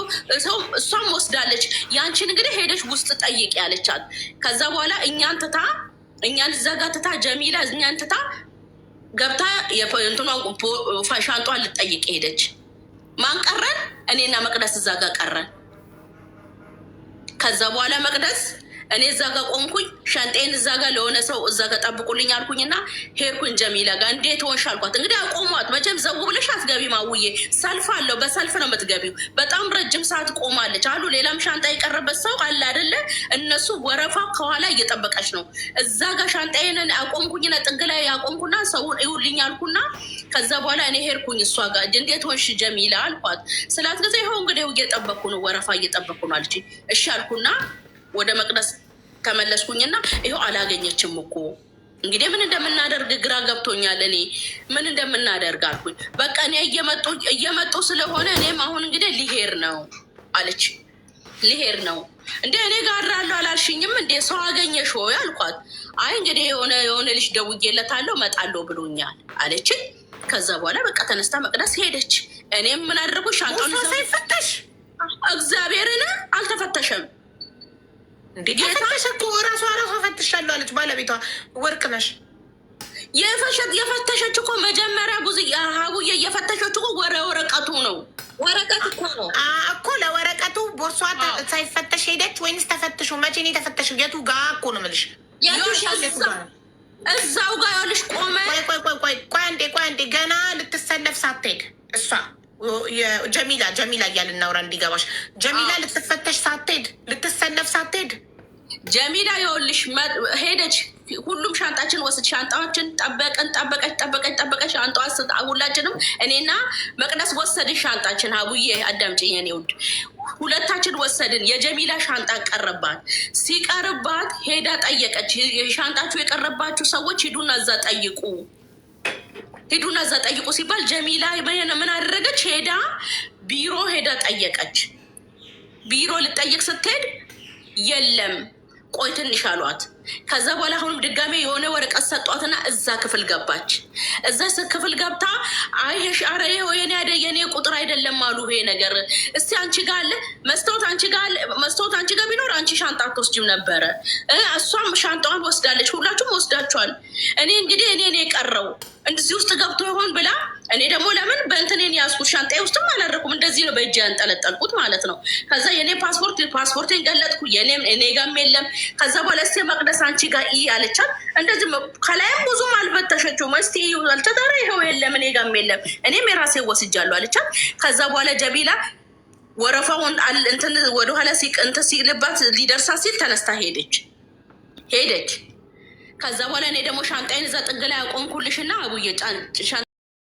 እሷም ወስዳለች። ያንቺን እንግዲህ ሄደች ውስጥ ጠይቅ ያለቻት። ከዛ በኋላ እኛን እዛ ጋ ትታ ጀሚላ እኛን ትታ ገብታ ሻንጧን ልጠይቅ ሄደች። ማን ቀረን? እኔና መቅደስ እዛ ጋር ቀረን። ከዛ በኋላ መቅደስ እኔ እዛ ጋር ቆምኩኝ። ሻንጤን እዛ ጋር ለሆነ ሰው እዛ ጋር ጠብቁልኝ አልኩኝና ሄድኩኝ ጀሚላ ጋር። እንዴት ሆንሽ አልኳት። እንግዲህ አቆሟት። መቼም ዘው ብለሽ አትገቢም አውዬ፣ ሰልፍ አለው፣ በሰልፍ ነው የምትገቢው። በጣም ረጅም ሰዓት ቆማለች አሉ። ሌላም ሻንጣ የቀረበት ሰው አለ አይደለ? እነሱ ወረፋ ከኋላ እየጠበቀች ነው። እዛ ጋር ሻንጣዬን አቆምኩኝና ጥግ ላይ አቆምኩና ሰውን ይሁልኝ አልኩና ከዛ በኋላ እኔ ሄድኩኝ እሷ ጋር። እንዴት ሆንሽ ጀሚላ አልኳት። ስላት ጊዜ ይኸው እንግዲህ እየጠበኩ ነው፣ ወረፋ እየጠበኩ ነው አለች። እሺ አልኩና ወደ መቅደስ ተመለስኩኝና ይኸው አላገኘችም እኮ እንግዲህ ምን እንደምናደርግ ግራ ገብቶኛል። እኔ ምን እንደምናደርግ አልኩኝ። በቃ እኔ እየመጡ ስለሆነ እኔም አሁን እንግዲህ ሊሄድ ነው አለች። ሊሄድ ነው እንደ እኔ ጋር አድራለሁ አላልሽኝም እንዴ? ሰው አገኘሽ ወይ አልኳት። አይ እንግዲህ የሆነ ልጅ ደውዬለታለሁ እመጣለሁ ብሎኛል አለችን። ከዛ በኋላ በቃ ተነስታ መቅደስ ሄደች። እኔም ምን አደረጉ? ሻንጣውን ሳይፈተሽ እግዚአብሔርን አልተፈተሸም። የፈተሽ እኮ ራሷ ፈትሻለሁ አለች ባለቤቷ። ወርቅ ነሽ የፈተሸች እኮ መጀመሪያ ሀቡዬ እየፈተሸች እኮ ወረቀቱ ነው። ወረቀት እኮ ነው እኮ ለወረቀቱ ቦርሷ ሳይፈተሽ ሄደች ወይንስ ተፈትሹ? መቼ ነው የተፈተሽው? የቱ ጋ እኮ ነው የምልሽ። እዛው ጋ ያልሽ ቆመ። ቆይ አንዴ ገና ልትሰለፍ ሳትሄድ እሷ ጀሚላ እያልን እናውራ እንዲገባሽ። ጀሚላ ልትፈተሽ ሳትሄድ ልትሰለፍ ሳትሄድ ጀሚላ ይኸውልሽ ሄደች። ሁሉም ሻንጣችን ወስድ ሻንጣዎችን ጠበቀች። ሻንጣ ሁላችንም እኔና መቅደስ ወሰድን ሻንጣችን። ሀቡዬ አዳምጪኝ የኔ ውድ፣ ሁለታችን ወሰድን። የጀሚላ ሻንጣ ቀረባት። ሲቀርባት ሄዳ ጠየቀች። ሻንጣችሁ የቀረባችሁ ሰዎች ሂዱና እዛ ጠይቁ ሲባል ጀሚላ ምን አደረገች? ሄዳ ቢሮ ጠየቀች። ቢሮ ልጠይቅ ስትሄድ የለም ቆይ ትንሽ አሏት። ከዛ በኋላ አሁንም ድጋሜ የሆነ ወረቀት ሰጧትና እዛ ክፍል ገባች። እዛ ክፍል ገብታ አይሽ አረ የኔ ቁጥር አይደለም አሉ። ይሄ ነገር እስቲ አንቺ ጋር አለ መስታወት አንቺ ጋር ቢኖር አንቺ ሻንጣ አትወስጂም ነበረ። እሷም ሻንጣዋን ወስዳለች። ሁላችሁም ወስዳችኋል። እኔ እንግዲህ እኔ የቀረው እንደዚህ ውስጥ ገብቶ ይሆን ብላ እኔ ደግሞ ለምን በእንትኔን ያዝኩት ሻንጣዬ ውስጥም አላደረኩም። እንደዚህ ነው በእጅ ያንጠለጠልኩት ማለት ነው። ከዛ የኔ ፓስፖርቴን ገለጥኩ። እኔ ጋም የለም። ከዛ በኋላ እስኪ መቅደስ አንቺ ጋር አለቻት። እንደዚህ ከላይም ብዙም አልፈተሸችውም። እስኪ አልተጠራ ይኸው የለም እኔ ጋም የለም። እኔም የራሴ ወስጃለሁ አለቻት። ከዛ በኋላ ጀሚላ ወረፋውን እንትን ወደኋላ እንትን ሲልባት ሊደርሳ ሲል ተነስታ ሄደች። ከዛ በኋላ እኔ ደግሞ ሻንጣዬን እዛ ጥግ ላይ አቆምኩልሽና አቡዬ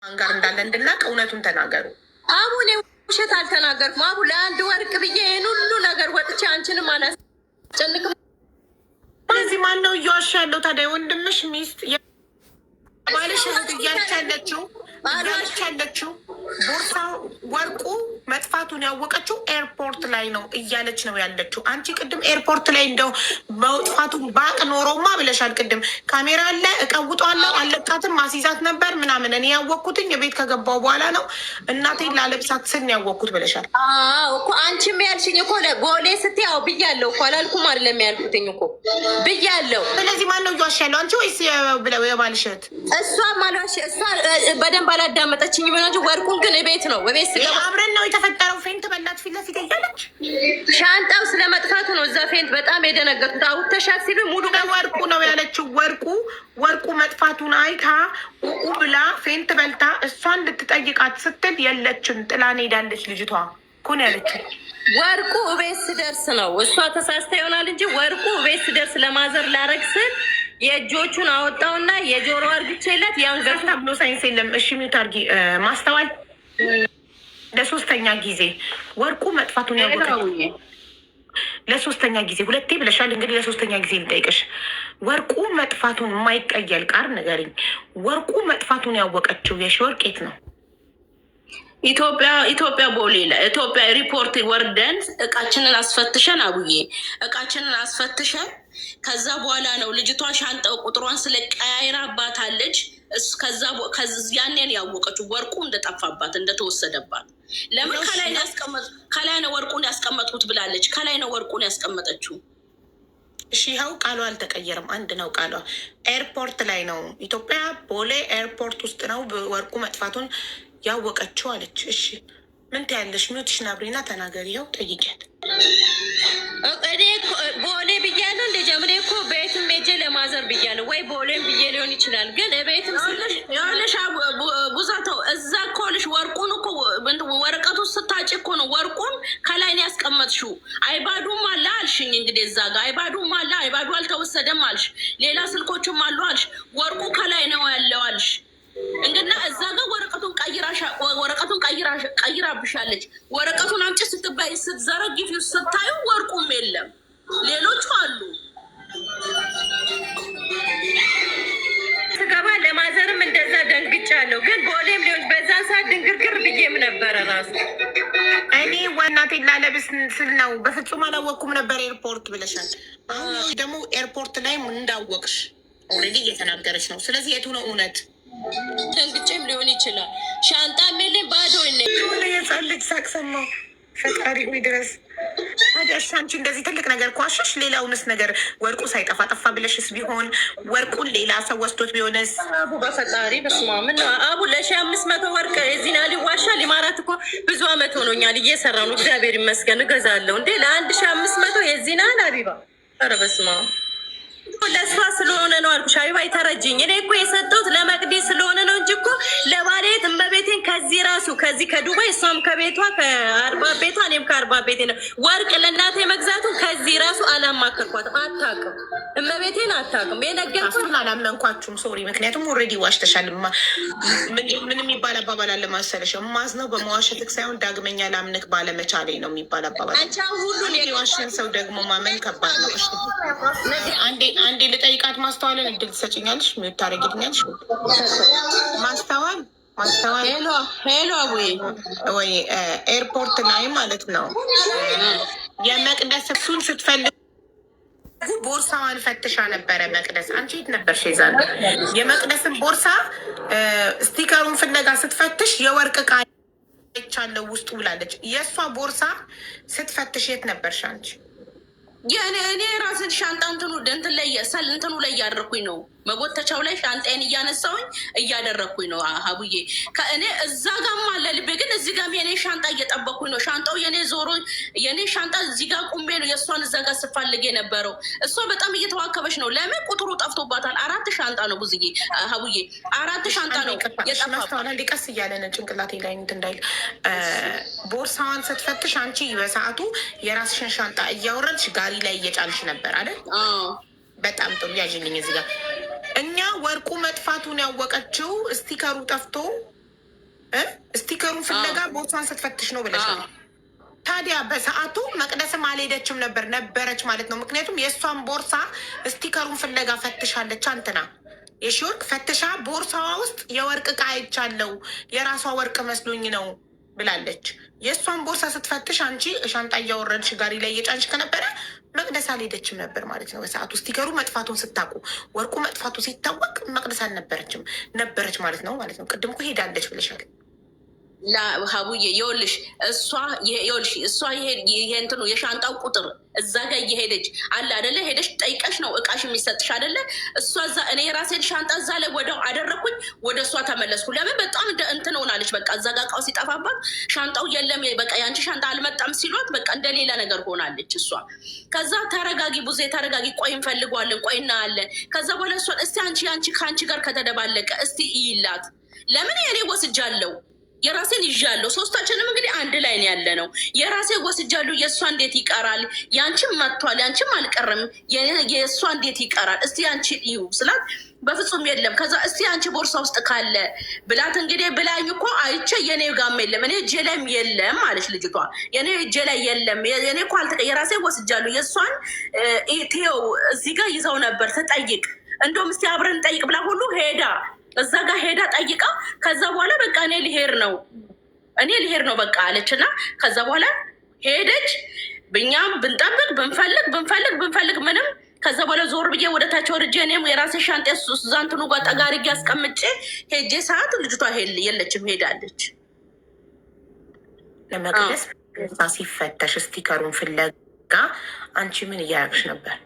ጋር እንዳለ እንድናቅ እውነቱን ተናገሩ። አቡ እኔ ውሸት አልተናገርኩም። አቡ ለአንድ ወርቅ ብዬ ይህን ሁሉ ነገር ወጥቼ አንቺንም አላስጨንቅም። እዚህ ማን ነው እየዋሻ ያለው ታዲያ? ወንድምሽ ሚስት ባልሽ እያለች ያለችው ቦርሳ ወርቁ መጥፋቱን ያወቀችው ኤርፖርት ላይ ነው እያለች ነው ያለችው። አንቺ ቅድም ኤርፖርት ላይ እንደው መጥፋቱን ባቅ ኖሮማ ብለሻል። ቅድም ካሜራ አለ እቀውጧለሁ አለቃትም ማስይዛት ነበር ምናምን። እኔ ያወቅኩትኝ የቤት ከገባው በኋላ ነው እናቴን ላለብሳት ስን ያወቅኩት ብለሻል እኮ። አንቺም ያልሽኝ እኮ ቦሌ ስትይ ያው ብያለሁ እኮ አላልኩም አይደለም ያልኩትኝ እኮ ብያለሁ። ስለዚህ ማን ነው እየዋሻ ያለው? አንቺ ወይስ የባልሽት? እሷ ማለሽ እሷ በደንብ አላዳመጠችኝ ብናችሁ። ወርቁን ግን ቤት ነው በቤት ስገባ አብረን ነው የተፈጠረው። ፌንት በላት ፊት ለፊት እያለች ሻንጣው ስለመጥፋቱ ነው እዛ ፌንት በጣም የደነገጥኩት። አውጥተሻት ሲሉ ሙሉ ወርቁ ነው ያለችው። ወርቁ መጥፋቱን አይታ ብላ ፌንት በልታ እሷን ልትጠይቃት ስትል የለችም ጥላን ሄዳለች ልጅቷ እኮ ነው ያለችው። ወርቁ ቤት ስደርስ ነው እሷ ተሳስታ ይሆናል እንጂ ወርቁ ቤት ስደርስ ለማዘር ላረግ ስል የእጆቹን አወጣውና የጆሮ አርግቼለት ያንገቱ ብሎ ሳይንስ የለም። እሺ ሚዩት አርጊ። ማስተዋል ለሶስተኛ ጊዜ ወርቁ መጥፋቱን ያወቀችው ለሶስተኛ ጊዜ ሁለቴ ብለሻል። እንግዲህ ለሶስተኛ ጊዜ ልጠይቅሽ። ወርቁ መጥፋቱን የማይቀየል ቃር ንገሪኝ። ወርቁ መጥፋቱን ያወቀችው የሺወርቅ የት ነው? ኢትዮጵያ ቦሌ ላይ ኢትዮጵያ ሪፖርት ወርደን እቃችንን አስፈትሸን አቡዬ እቃችንን አስፈትሸን ከዛ በኋላ ነው ልጅቷ ሻንጣው ቁጥሯን ስለቀያይራባታለች። ያኔን ያወቀችው ወርቁ እንደጠፋባት እንደተወሰደባት። ለምን ከላይ ነው ወርቁን ያስቀመጥኩት ብላለች። ከላይ ነው ወርቁን ያስቀመጠችው። እሺ ይኸው ቃሏ አልተቀየረም። አንድ ነው ቃሏ። ኤርፖርት ላይ ነው ኢትዮጵያ ቦሌ ኤርፖርት ውስጥ ነው ወርቁ መጥፋቱን ያወቀችው አለች። እሺ ምን ትያለሽ? ሚውትሽን አብሪና ተናገሪ። ይኸው ጠይቂያት። እኔ ቦሌ ብያለሁ እንደ ጀምሬ እኮ ቤትም ሄጄ ለማዘር ብያለሁ ወይ ቦሌም ብዬ ሊሆን ይችላል። ግን ቤትም ያለሽ ቡዛተው እዛ እኮ ልሽ ወርቁን እኮ ወረቀቱ ስታጭ እኮ ነው ወርቁን ከላይ ነው ያስቀመጥሽው። አይባዱም አለ አልሽኝ። እንግዲህ እዛ ጋር አይባዱም አለ አይባዱ አልተወሰደም አልሽ። ሌላ ስልኮችም አሉ አልሽ። ወርቁ ከላይ ነው ያለው አልሽ። እንግዲህ እዛ ጋር ወረቀቱን ቀይራብሻለች። ወረቀቱን አምጪ ስትባይ ስትዘረጊፊ ስታዩ ወርቁም የለም፣ ሌሎቹ አሉ። እናቴን ላለብስ ስል ነው። በፍጹም አላወቅኩም ነበር ኤርፖርት ብለሻል። አሁን ደግሞ ኤርፖርት ላይ እንዳወቅሽ ኦልሬዲ እየተናገረች ነው። ስለዚህ የቱ ነው እውነት? ደንግጬም ሊሆን ይችላል። ሻንጣ ሜሌ ባዶ ሆነ የጻን ልጅ ሳቅ ሰማሁ። ፈጣሪ ሆይ ድረስ። ታዲያ እሺ አንቺ እንደዚህ ትልቅ ነገር ኳሸሽ፣ ሌላውንስ ነገር ወርቁ ሳይጠፋ ጠፋ ብለሽስ ቢሆን ወርቁን ሌላ ሰው ወስዶት ቢሆንስ? አቡ በፈጣሪ በስማ ምን አቡ ለ1500 ወርቅ የዚህና ሊዋሻል። ሊማራት እኮ ብዙ አመት ሆኖኛል እየሰራ ነው። እግዚአብሔር ይመስገን እገዛለሁ እንዴ ለ1500 የዚህና ሀቢባ። ኧረ በስማ ለእሷ ስለሆነ ነው አልኩሽ ሀቢባ የተረጅኝ። እኔ እኮ የሰጠሁት ለመቅዲ ስለሆነ ነው እንጂ እኮ ለባሌት እመቤቴን ከዚህ ራሱ ከዚህ ከዱባይ እሷም ከቤቷ ከአርባ ቤቷ እኔም ከአርባ ቤቴ ነው ወርቅ ለእናቴ መግዛቱን ከዚህ ራሱ አላማከርኳትም። አታውቅም እመቤቴን አታውቅም። የነገርኩት አላመንኳችሁም። ሶሪ ምክንያቱም ኦልሬዲ ዋሽተሻል። ምን የሚባል አባባል አለ መሰለሽ? ማዝነው በመዋሸትክ ሳይሆን ዳግመኛ ላምንክ ባለመቻሌ ነው የሚባል አባባል። ሁሉን የዋሽን ሰው ደግሞ ማመን ከባድ ነው። አንዴ ልጠይቃት። ማስተዋልን እድል ትሰጭኛለሽ? ምን ታደርጊልኛለሽ? ማስተዋል ሄሎ ወይ ኤርፖርት ላይ ማለት ነው የመቅደስ እሱን ስትፈልግ ቦርሳዋን ፈትሻ ነበረ መቅደስ። አንቺ የት ነበርሽ? ይዛል የመቅደስን ቦርሳ ስቲከሩን ፍለጋ ስትፈትሽ የወርቅ ዕቃ አይቻለሁ ውስጡ ብላለች። የእሷ ቦርሳ ስትፈትሽ የት ነበርሽ አንቺ? እኔ ራስን ሻንጣ እንትን ላይ እንትኑ ላይ እያደረኩኝ ነው። መጎተቻው ላይ ሻንጣዬን እያነሳውኝ እያደረግኩኝ ነው። ሀቡዬ ከእኔ እዛ ጋም አለ ልቤ፣ ግን እዚህ ጋም የኔ ሻንጣ እየጠበኩኝ ነው። ሻንጣው የኔ ዞሮ የኔ ሻንጣ እዚህ ጋር ቁሜ ነው የእሷን እዛ ጋር ስፋልግ የነበረው። እሷ በጣም እየተዋከበች ነው። ለምን ቁጥሩ ጠፍቶባታል። 4 ሻንጣ ነው ብዙዬ፣ ሀቡዬ 4 ሻንጣ ነው የጠፋባት። ቀስ እያለን ጭንቅላቴ ላይ እንዳይል ቦርሳዋን ስትፈትሽ አንቺ በሰዓቱ የራስሽን ሻንጣ እያወረድሽ ጋሪ ላይ እየጫንሽ ነበር አይደል? በጣም ጥሩ ያዥልኝ እዚህ ጋር። እኛ ወርቁ መጥፋቱን ያወቀችው ስቲከሩ ጠፍቶ ስቲከሩን ፍለጋ ቦርሷን ስትፈትሽ ነው ብለሻል። ታዲያ በሰዓቱ መቅደስም አልሄደችም ነበረች ማለት ነው። ምክንያቱም የእሷን ቦርሳ ስቲከሩን ፍለጋ ፈትሻለች። አንትና የሺወርቅ ፈትሻ ቦርሳዋ ውስጥ የወርቅ ዕቃ አይቻለው የራሷ ወርቅ መስሎኝ ነው ብላለች። የእሷን ቦርሳ ስትፈትሽ አንቺ ሻንጣ እያወረድሽ ጋሪ ላይ እየጫንሽ ከነበረ መቅደስ አልሄደችም ነበር ማለት ነው። በሰዓቱ ስቲከሩ መጥፋቱን ስታውቁ፣ ወርቁ መጥፋቱ ሲታወቅ መቅደስ አልነበረችም ነበረች ማለት ነው። ቅድም እኮ ሄዳለች ብለሻል። ሀቡዬ ይኸውልሽ እሷ ይሄ እንትኑ የሻንጣው ቁጥር እዛ ጋር እየሄደች አለ አደለ? ሄደሽ ጠይቀሽ ነው እቃሽ የሚሰጥሽ አደለ? እሷ እዛ እኔ የራሴን ሻንጣ እዛ ላይ ወደው አደረግኩኝ፣ ወደ እሷ ተመለስኩ። ለምን በጣም እንትን ሆናለች። በቃ እዛ ጋር እቃው ሲጠፋባት ሻንጣው የለም፣ በቃ ያንቺ ሻንጣ አልመጣም ሲሏት በቃ እንደሌላ ነገር ሆናለች እሷ። ከዛ ተረጋጊ ቡዜ ተረጋጊ፣ ቆይ እንፈልገዋለን፣ ቆይ እናያለን። ከዛ በኋላ እሷ እስቲ አንቺ ከአንቺ ጋር ከተደባለቀ እስቲ ይላት። ለምን የኔ ወስጃለሁ የራሴን ይዣለሁ። ሶስታችንም እንግዲህ አንድ ላይ ነው ያለ ነው። የራሴ ወስጃለሁ። የእሷ እንዴት ይቀራል? ያንቺም መጥቷል፣ ያንቺም አልቀርም። የእሷ እንዴት ይቀራል? እስቲ ያንቺ ይሁ ስላት በፍጹም የለም። ከዛ እስቲ አንቺ ቦርሳ ውስጥ ካለ ብላት እንግዲህ ብላኝ እኮ አይቼ የኔ ጋም የለም እኔ እጄ ላይም የለም አለች ልጅቷ። የኔ እጄ ላይ የለም የኔ እኮ የራሴ ወስጃለሁ። የእሷን ቴው እዚህ ጋር ይዘው ነበር ትጠይቅ፣ እንደውም እስቲ አብረን ጠይቅ ብላ ሁሉ ሄዳ እዛ ጋር ሄዳ ጠይቃ ከዛ በኋላ በቃ እኔ ልሄድ ነው በቃ አለች። እና ከዛ በኋላ ሄደች። ብኛም ብንጠብቅ ብንፈልግ ምንም። ከዛ በኋላ ዞር ብዬ ወደ ታች ወርጄ እኔም የራሴ ሻንጤ እዛ እንትኑ ጋር ጠጋ አድርጌ አስቀምጬ ሄጄ ሰዓት ልጅቷ የለችም ሄዳለች። ለመቅደስ ሲፈተሽ ስቲከሩን ፍለጋ አንቺ ምን እያደረግሽ ነበር?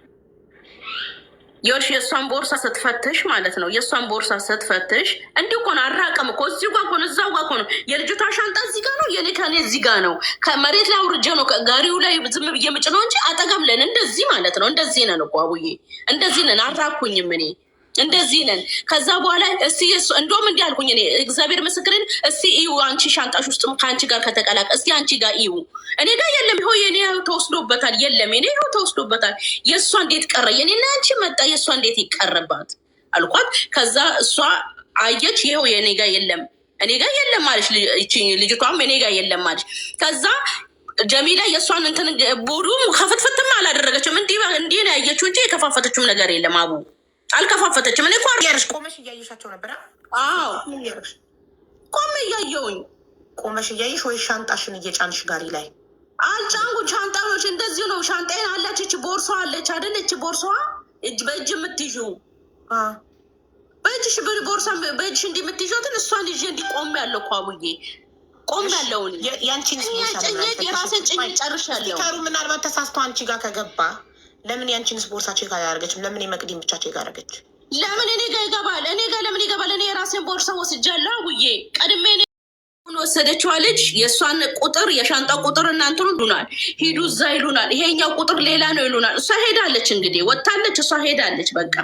የእሷን ቦርሳ ስትፈትሽ ማለት ነው። የእሷን ቦርሳ ስትፈትሽ እንዲሁ እኮ ነው። አራቀም እኮ እዚሁ ጋር እኮ ነው፣ እዛው ጋር እኮ ነው። የልጅቷ ሻንጣ እዚህ ጋር ነው፣ የኔ ከኔ እዚህ ጋር ነው። ከመሬት ላይ አውርጄ ነው ጋሪው ላይ ዝም ብዬ ምጭ ነው እንጂ አጠገብ ለን እንደዚህ ማለት ነው። እንደዚህ ነን እኮ አቡዬ፣ እንደዚህ ነን። አራኩኝም እኔ እንደዚህ ነን። ከዛ በኋላ እስቲ እንደውም እንዲህ አልኩኝ እኔ እግዚአብሔር ምስክርን፣ እስቲ እዩ አንቺ ሻንጣሽ ውስጥ ከአንቺ ጋር ከተቀላቀ እስቲ አንቺ ጋር እዩ። እኔ ጋር የለም፣ ይኸው የኔ ተወስዶበታል። የለም የኔ ይኸው ተወስዶበታል። የእሷ እንዴት ቀረ? የኔና አንቺ መጣ፣ የእሷ እንዴት ይቀርባት አልኳት። ከዛ እሷ አየች፣ ይኸው የኔ ጋር የለም፣ እኔ ጋር የለም አለች። ልጅቷም እኔ ጋር የለም አለች። ከዛ ጀሚላ የእሷን እንትን ቡዱም ከፍትፍትም አላደረገችም። እንዲህ ነው ያየችው እንጂ የከፋፈተችውም ነገር የለም። አቡ አልከፋፈተችም። እኔ ያርሽ ቆመሽ እያየሻቸው ነበር? አዎ ቆመ እያየውኝ። ቆመሽ እያየሽ ወይ ሻንጣሽን እየጫንሽ ጋሪ ላይ? አልጫንጉ ሻንጣዎች እንደዚህ ነው። ሻንጣዬን አለች። እች ቦርሷ አለች አይደል? እች ቦርሷ በእጅ የምትይዙ በእጅሽ ቦርሳ በእጅሽ እንዲህ የምትይዟትን እሷን ይዤ እንዲቆም ያለው እኮ አቡዬ ቆም ያለውን ያንቺን የራስን ጭኝ ጨርሻለሁ። ካሩ ምናልባት ተሳስቶ አንቺ ጋር ከገባ ለምን ያንቺንስ ቦርሳ ቼክ አላደረገችም? ለምን የመቅዲን ብቻ ቼክ አደረገች? ለምን እኔ ጋር ይገባል? እኔ ጋር ለምን ይገባል? እኔ የራሴን ቦርሳ ወስጃለሁ አቡዬ። ቀድሜ ወሰደችዋ ልጅ የእሷን ቁጥር የሻንጣ ቁጥር እናንትኑ ይሉናል፣ ሂዱ እዛ ይሉናል። ይሄኛው ቁጥር ሌላ ነው ይሉናል። እሷ ሄዳለች እንግዲህ ወታለች፣ እሷ ሄዳለች በቃ።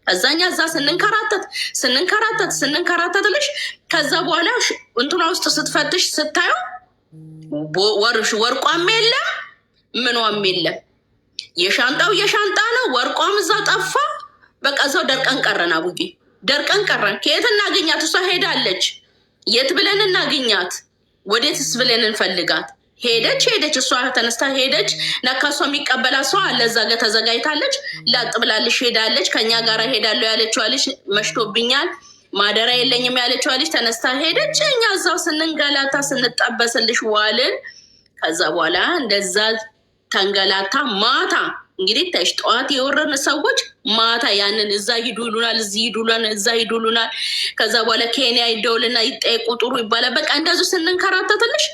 እዛኛ እዛ ስንንከራተትልሽ ከዛ በኋላ እንትኗ ውስጥ ስትፈትሽ ስታየው ወርቋም የለም ምኗም የለም። የሻንጣው የሻንጣ ነው፣ ወርቋም እዛ ጠፋ። በቃ እዛው ደርቀን ቀረን አቡዬ፣ ደርቀን ቀረን። ከየት እናገኛት? እሷ ሄዳለች። የት ብለን እናገኛት? ወዴትስ ብለን እንፈልጋት? ሄደች እሷ ተነስታ ሄደች። ነካ እሷ የሚቀበላት ሰው አለ እዛ ጋር ተዘጋጅታለች። ላጥ ብላልሽ ሄዳለች። ከኛ ጋር ሄዳለሁ ያለችዋ ልጅ መሽቶብኛል ማደሪያ የለኝም ያለችዋ ልጅ ተነስታ ሄደች። እኛ እዛው ስንንገላታ ስንጠበስልሽ ዋልን። ከዛ በኋላ እንደዛ ተንገላታ ማታ እንግዲህ ታሽ ጠዋት የወረን ሰዎች ማታ ያንን እዛ ሂዱ ይሉናል፣ እዚህ ሂዱ ይሉናል፣ እዛ ሂዱ ይሉናል። ከዛ በኋላ ኬንያ ይደውልና ይጠየቁ ቁጥሩ ይባላል። በቃ እንደዚሁ ስንንከራተትልሽ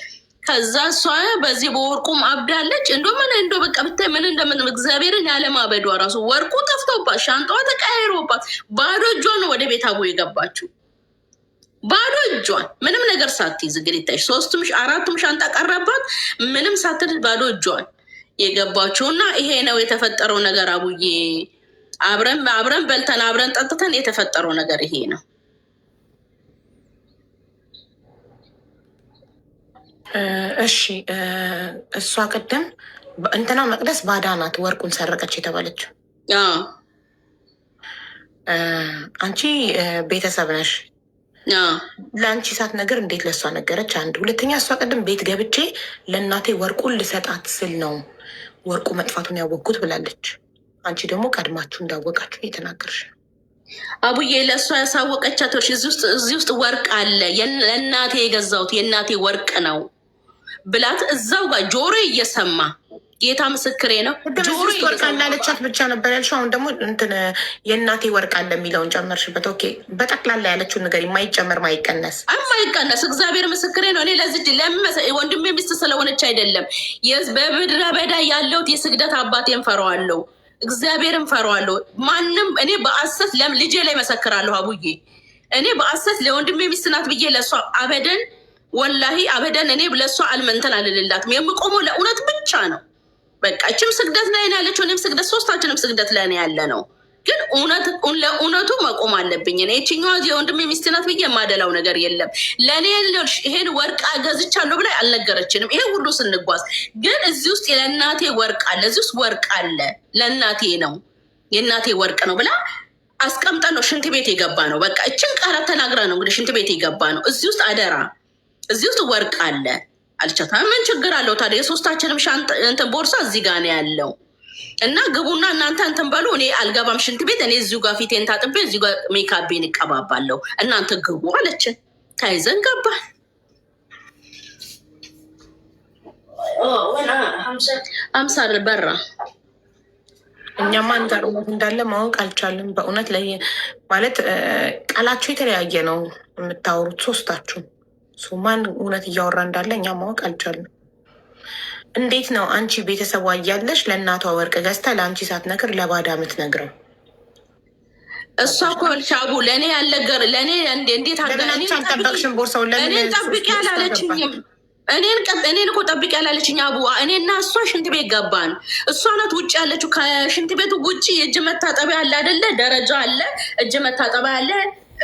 ከዛ እሷ በዚህ በወርቁም አብዳለች። እንዶ በቃ ብታይ ምን እንደምን እግዚአብሔርን ያለማበዷ ራሱ ወርቁ ጠፍቶባት ሻንጣዋ ተቀያይሮባት ባዶ እጇን ነው ወደ ቤት አቦ የገባችው። ባዶ እጇን ምንም ነገር ሳትይዝ እንግዲህ ታሽ 4ቱም ሻንጣ ቀረባት። ምንም ሳትል ባዶ እጇን የገባችው እና ይሄ ነው የተፈጠረው ነገር አቡዬ። አብረን በልተን አብረን ጠጥተን የተፈጠረው ነገር ይሄ ነው። እሺ እሷ ቅድም እንትና መቅደስ ባዳ ናት ወርቁን ሰረቀች የተባለችው። አንቺ ቤተሰብ ነሽ። ለአንቺ ሳት ነገር እንዴት ለእሷ ነገረች? አንድ ሁለተኛ፣ እሷ ቅድም ቤት ገብቼ ለእናቴ ወርቁን ልሰጣት ስል ነው ወርቁ መጥፋቱን ያወቅኩት ብላለች። አንቺ ደግሞ ቀድማችሁ እንዳወቃችሁ እየተናገርሽ አቡዬ። ለእሷ ያሳወቀቻቶች እዚህ ውስጥ ወርቅ አለ ለእናቴ የገዛሁት የእናቴ ወርቅ ነው ብላት እዛው ጋር ጆሮ እየሰማ ጌታ ምስክሬ ነው። ጆሮ ወርቅ አለ አለቻት ብቻ ነበር ያልሽው። አሁን ደግሞ እንትን የእናቴ ወርቅ አለ የሚለውን ጨመርሽበት። ኦኬ፣ በጠቅላላ ያለችውን ነገር የማይጨመር ማይቀነስ እግዚአብሔር ምስክሬ ነው። እኔ ለዚህ ወንድሜ ሚስት ስለሆነች አይደለም በምድረ በዳ ያለሁት የስግደት አባቴን ፈራዋለሁ፣ እግዚአብሔርን ፈራዋለሁ። ማንም እኔ በአሰት ልጄ ላይ መሰክራለሁ አቡዬ። እኔ በአሰት ለወንድሜ ሚስት ናት ብዬ ለእሷ አበደን ወላሂ አበደን እኔ ለእሷ አልመንተን አልልላትም። የምቆመው ለእውነት ብቻ ነው። በቃ እችም ስግደት ላይ ነው ያለችው፣ እኔም ስግደት፣ ሶስታችንም ስግደት ላይ ነው ያለ ነው። ግን ለእውነቱ መቆም አለብኝ። እኔ ይችኛዋ የወንድሜ ሚስት ናት ብዬ የማደላው ነገር የለም። ለእኔ ይሄን ወርቅ ገዝቻለሁ ብላ አልነገረችንም። ይሄ ሁሉ ስንጓዝ ግን እዚህ ውስጥ ለእናቴ ወርቅ አለ፣ እዚህ ውስጥ ወርቅ አለ ለእናቴ ነው የእናቴ ወርቅ ነው ብላ አስቀምጠን ነው ሽንት ቤት የገባ ነው። በቃ እችን ቃላት ተናግራ ነው እንግዲህ ሽንት ቤት የገባ ነው። እዚህ ውስጥ አደራ፣ እዚህ ውስጥ ወርቅ አለ አልቻታ። ምን ችግር አለው ታዲያ? የሶስታችንም እንትን ቦርሳ እዚህ ጋር ነው ያለው እና ግቡና እናንተ እንትን በሉ። እኔ አልገባም ሽንት ቤት። እኔ እዚሁ ጋር ፊቴን ታጥቤ እዚሁ ጋር ሜካቤን እቀባባለሁ። እናንተ ግቡ አለችን። ታይዘን ገባል። አምሳር በራ እኛማ አንጋር እውነት እንዳለ ማወቅ አልቻልም። በእውነት ላይ ማለት ቃላችሁ የተለያየ ነው የምታወሩት ሶስታችሁ። ማን እውነት እያወራ እንዳለ እኛ ማወቅ አልቻልም። እንዴት ነው አንቺ ቤተሰቧ እያለሽ ለእናቷ ወርቅ ገዝታ ለአንቺ ሳትነግር ለባዳ የምትነግረው? እሷ እኮ ሻቡ ለእኔ ያለገር ለእኔ እንዴት አልጠበቅሽም? ቦርሳው እኔን ጠብቂ ያላለችኝም እኔን እኮ ጠብቂ ያላለችኝ አቡ። እኔና እሷ ሽንት ቤት ገባን። እሷ ናት ውጭ ያለችው። ከሽንት ቤቱ ውጭ የእጅ መታጠቢያ አለ አይደለ? ደረጃ አለ፣ እጅ መታጠቢያ አለ፣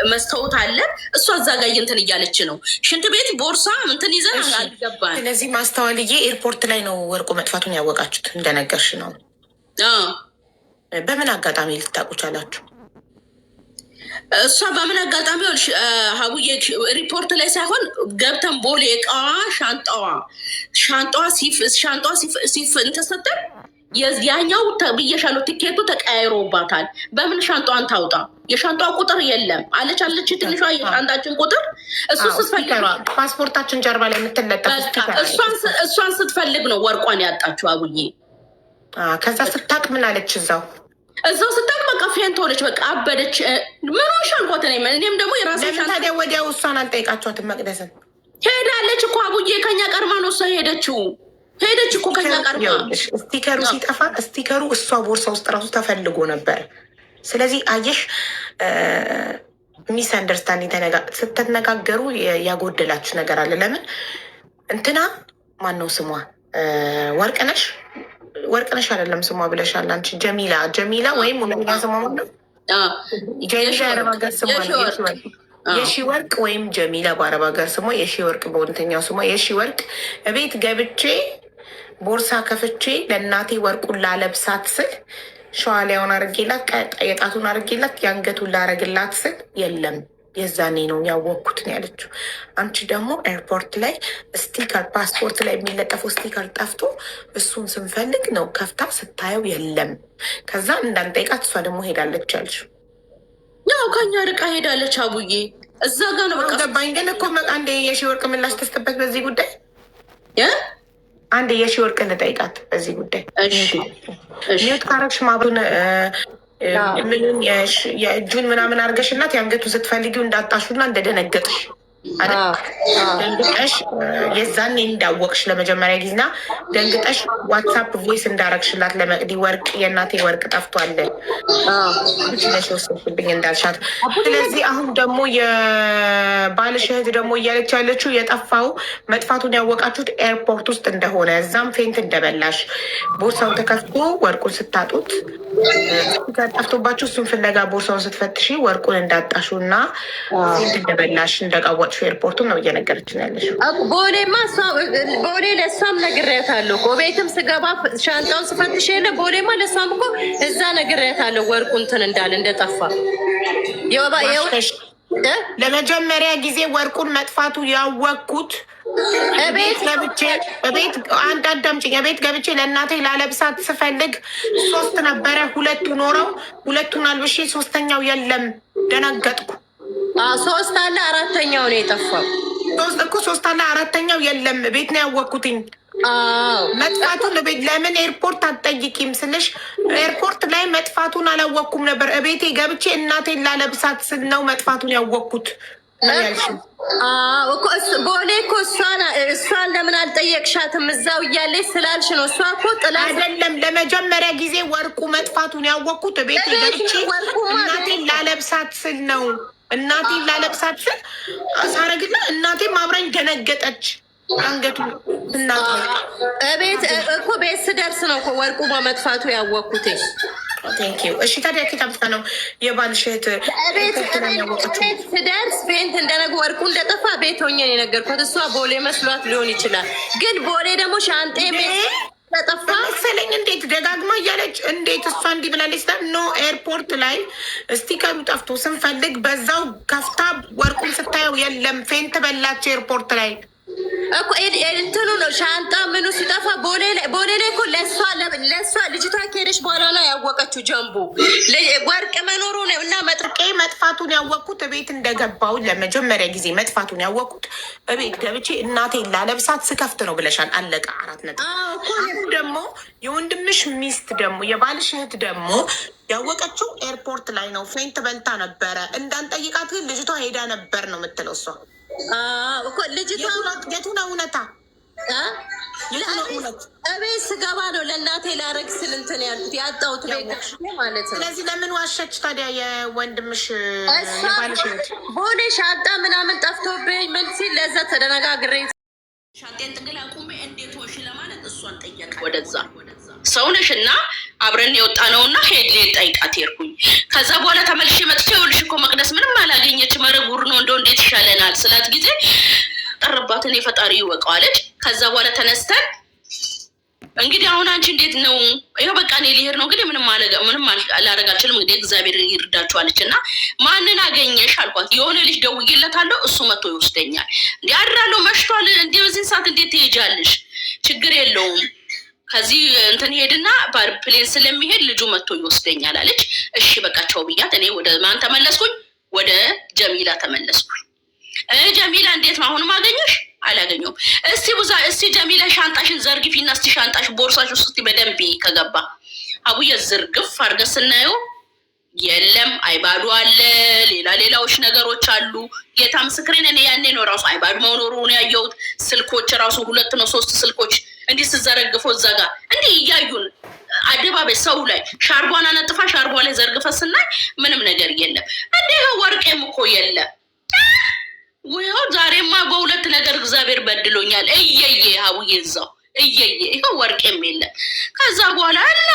መስታወት አለ። እሷ እዛ ጋር እንትን እያለች ነው። ሽንት ቤት ቦርሳ እንትን ይዘን አልገባን። ስለዚህ ማስተዋልዬ ኤርፖርት ላይ ነው ወርቁ መጥፋቱን ያወቃችሁት እንደነገርሽ ነው። በምን አጋጣሚ ልታውቁ ቻላችሁ? እሷ በምን አጋጣሚ ሀቡዬ ሪፖርት ላይ ሳይሆን ገብተን ቦሌ እቃዋ ሻንጣዋ ሲፍ እንትን ስትል ያኛው ብዬሻለሁ፣ ትኬቱ ተቀያይሮባታል። በምን ሻንጧን ታውጣ? የሻንጧ ቁጥር የለም አለች ትንሿ የሻንጣችን ቁጥር እሱ ስትፈልግ ፓስፖርታችን ጀርባ ላይ የምትለጠፍ እሷን ስትፈልግ ነው ወርቋን ያጣችው አቡዬ። ከዛ ስታቅ ምን አለች? እዛው ስታቅ በቃ ፌንት ሆነች፣ በቃ አበደች። ምን ሻንኳት ነ እኔም ደግሞ የራሴ ታዲያ ወዲያው እሷን አልጠይቃቸዋትም? መቅደስን ሄዳለች እኮ አቡዬ፣ ከኛ ቀርማ ነው እሷ ሄደችው እኮ ከኛ ቀርማ። ስቲከሩ ሲጠፋ ስቲከሩ እሷ ቦርሳ ውስጥ ራሱ ተፈልጎ ነበር። ስለዚህ አየሽ ሚስ አንደርስታንዲንግ ስትነጋገሩ ያጎደላችሁ ነገር አለ። ለምን እንትና ማን ነው ስሟ? ወርቅነሽ አይደለም ስሟ ብለሻል አንቺ። ጀሚላ ወይም ሁለተኛ ስሟ ነው ጀሚላ የአረብ ሀገር ስሟ የሺ ወርቅ ወይም ጀሚላ በአረብ ሀገር ስሟ፣ የሺ ወርቅ በሁለተኛው ስሟ የሺ ወርቅ። እቤት ገብቼ ቦርሳ ከፍቼ ለእናቴ ወርቁን ላለብሳት ስል ሸዋሊያውን አርጌላት፣ የጣቱን አርጌላት፣ የአንገቱን ላረግላት ስል የለም የዛኔ ነው ያወቅኩት ነው ያለችው። አንቺ ደግሞ ኤርፖርት ላይ ስቲከር ፓስፖርት ላይ የሚለጠፈው ስቲከር ጠፍቶ እሱን ስንፈልግ ነው ከፍታ ስታየው የለም። ከዛ እንዳንጠይቃት እሷ ደግሞ ሄዳለች ያልሽ። ያው ከኛ ርቃ ሄዳለች አቡዬ፣ እዛ ጋ ነው በቃ ገባኝ። ግን እኮ አንዴ የሺ ወርቅ ምላሽ ተስጠበት በዚህ ጉዳይ አንድ የሺ ወርቅ ልጠይቃት በዚህ ጉዳይ። ሚዩት ካረግሽ ማብሩን ምኑን የእጁን ምናምን አርገሽላት የአንገቱን ስትፈልጊው እንዳጣሹና እንደደነገጥሽ ደንግጠሽ የዛኔ እንዳወቅሽ ለመጀመሪያ ጊዜና ደንግጠሽ ዋትሳፕ ቮይስ እንዳረግሽላት ለመቅዲ ወርቅ የእናቴ ወርቅ ጠፍቷል ነሽ ወሰድሽብኝ እንዳልሻት። ስለዚህ አሁን ደግሞ የባልሽ እህት ደግሞ እያለች ያለችው የጠፋው መጥፋቱን ያወቃችሁት ኤርፖርት ውስጥ እንደሆነ እዛም ፌንት እንደበላሽ ቦርሳው ተከፍቶ ወርቁን ስታጡት ጠፍቶባችሁ እሱን ፍለጋ ቦርሳውን ስትፈትሺ ወርቁን እንዳጣሹ እና ፌንት እንደበላሽ እንደቃወጥሽ ኤርፖርቱን ነው እየነገረችን ያለሽው። ቦሌ ለእሷም ነግሬያታለሁ እኮ ቤትም ስገባ ሻንጣውን ስፈትሽ የለ ቦሌማ ለእሷም እኮ እዛ ነግሬያታለሁ ወርቁ እንትን እንዳለ እንደጠፋ። ለመጀመሪያ ጊዜ ወርቁን መጥፋቱ ያወቅኩት እቤት አንድ አዳምጪኝ። የቤት ገብቼ ለእናቴ ላለብሳት ስፈልግ 3 ነበረ፣ 2 ኖረው 2ቱን አልብሼ 3ኛው የለም። ደነገጥኩ። 3 አለ 4ኛው ነው የጠፋው። 3 አለ 4ኛው የለም። ቤት ነው ያወቅኩትኝ መጥፋቱን። ቤት ለምን ኤርፖርት አትጠይቂም ስልሽ ኤርፖርት ላይ መጥፋቱን አላወቅኩም ነበር። እቤቴ ገብቼ እናቴን ላለብሳት ስል ነው መጥፋቱን ያወቅኩት። ቦሌ እኮ እሷን ለምን አልጠየቅሻትም? እዛው እያለች ስላልሽ ነው። እሷ እኮ ጥላ አይደለም ለመጀመሪያ ጊዜ ወርቁ መጥፋቱን ያወቅኩት ቤት ገብቼ እናቴን ላለብሳት ስል ነው። እናቴን ላለብሳት ስል ሳረግና እናቴም አብራኝ ደነገጠች። አንገቱ እናት ቤት እኮ ቤት ስደርስ ነው እኮ ወርቁ በመጥፋቱ ያወቅኩት። ቴንኪው። እሺ ታዲያ ኬታብታ ነው የባልሽ እህት ቤት ስደርስ ፌንት እንደነገ ወርቁ እንደጠፋ ቤት ሆኜ የነገርኳት። እሷ ቦሌ መስሏት ሊሆን ይችላል፣ ግን ቦሌ ደግሞ ሻንጤ ተጠፋ መሰለኝ። እንዴት ደጋግማ እያለች እንዴት እሷ እንዲህ ብላለች። ኖ ኤርፖርት ላይ ስቲከሩ ጠፍቶ ስንፈልግ በዛው ከፍታ ወርቁን ስታየው የለም። ፌንት በላች ኤርፖርት ላይ እኮ እንትኑ ነው ሻንጣ ምኑ ሲጠፋ ቦሌ ላይ እኮ ለእሷ ልጅቷ ከሄደች በኋላ ነው ያወቀችው። ጀንቡ ወርቅ መኖሩ ነው እና መጥፋቱን ያወቅኩት ቤት እንደገባው ለመጀመሪያ ጊዜ መጥፋቱን ያወቅኩት ቤት ገብቼ እናቴን ላለብሳት ስከፍት ነው ብለሻል። አለቀ። 4 ነጥብ። አሁን ደግሞ የወንድምሽ ሚስት ደግሞ የባልሽ እህት ደግሞ ያወቀችው ኤርፖርት ላይ ነው። ፌንት በልታ ነበረ እንዳንጠይቃት ግን ልጅቷ ሄዳ ነበር ነው የምትለው እሷ። የቱን እውነታ እቤት ስገባ ነው ለእናቴ ላረግ ስል እንትን ያልኩት ያጣሁት ቤት ማለት ነው። ስለዚህ ለምን ዋሸች ታዲያ የወንድምሽ ቦሌ ሻንጣ ምናምን ጠፍቶብኝ ምን ሲል ለዛ ተደነጋግሬ ሻንጤን ጥግል አቁሜ እንዴት ሆንሽ ለማለት እሷን ጠየቅ። ወደዛ ሰውነሽ እና አብረን የወጣ ነው እና ሄድ ጠይቃት ሄድኩኝ። ከዛ በኋላ ተመልሼ መጥቼ ይኸውልሽ እኮ መቅደስ ምንም አላገኘች መረጉር ነው እንደው እንዴት ይሻለናል ስላት ጊዜ ጠረባትን የፈጣሪ ይወቀው አለች። ከዛ በኋላ ተነስተን እንግዲህ አሁን አንቺ እንዴት ነው ይኸው በቃ እኔ ልሄድ ነው እንግዲህ ምንም ላደርግ አልችልም እንግዲህ እግዚአብሔር ይርዳችሁ አለች። እና ማንን አገኘሽ አልኳት። የሆነ ልጅ ደውዬለታለሁ እሱ መጥቶ ይወስደኛል። እንዲህ አድራለሁ መሽቷል እንዲህ በዚህን ሰዓት እንዴት ትሄጃለሽ? ችግር የለውም ከዚህ እንትን ሄድና ፕሌን ስለሚሄድ ልጁ መጥቶ ይወስደኛል አለች። እሺ በቃ ቻው ብያት እኔ ወደ ማን ተመለስኩኝ? ወደ ጀሚላ ተመለስኩኝ። ጀሚላ እንዴት ነው አሁንም አገኘሽ? አላገኘሁም። እስቲ ጀሚላ ሻንጣሽን ዘርግፊና እስቲ ሻንጣሽ ቦርሳሽ ውስጥ በደንብ ከገባ አቡዬ ዝርግፍ አድርገን ስናየው የለም አይባዱ አለ፣ ሌላዎች ነገሮች አሉ። ጌታ ምስክሬን እኔ ያኔ ነው ራሱ አይባዱ መኖሩን ያየሁት። ስልኮች ራሱ 2 ነው 3 ስልኮች እንዲህ ስዘረግፈው እዛ ጋር እንዲህ እያዩን አደባባይ ሰው ላይ ሻርቧን አነጥፋ ሻርቧ ላይ ዘርግፈ ስናይ ምንም ነገር የለም። እንዲህ ወርቄም እኮ የለም። ወይው ዛሬማ በሁለት ነገር እግዚአብሔር በድሎኛል። እየየ ሀቡዬ እዛው እየየ ይሄው ወርቄም የለም። ከዛ በኋላ እና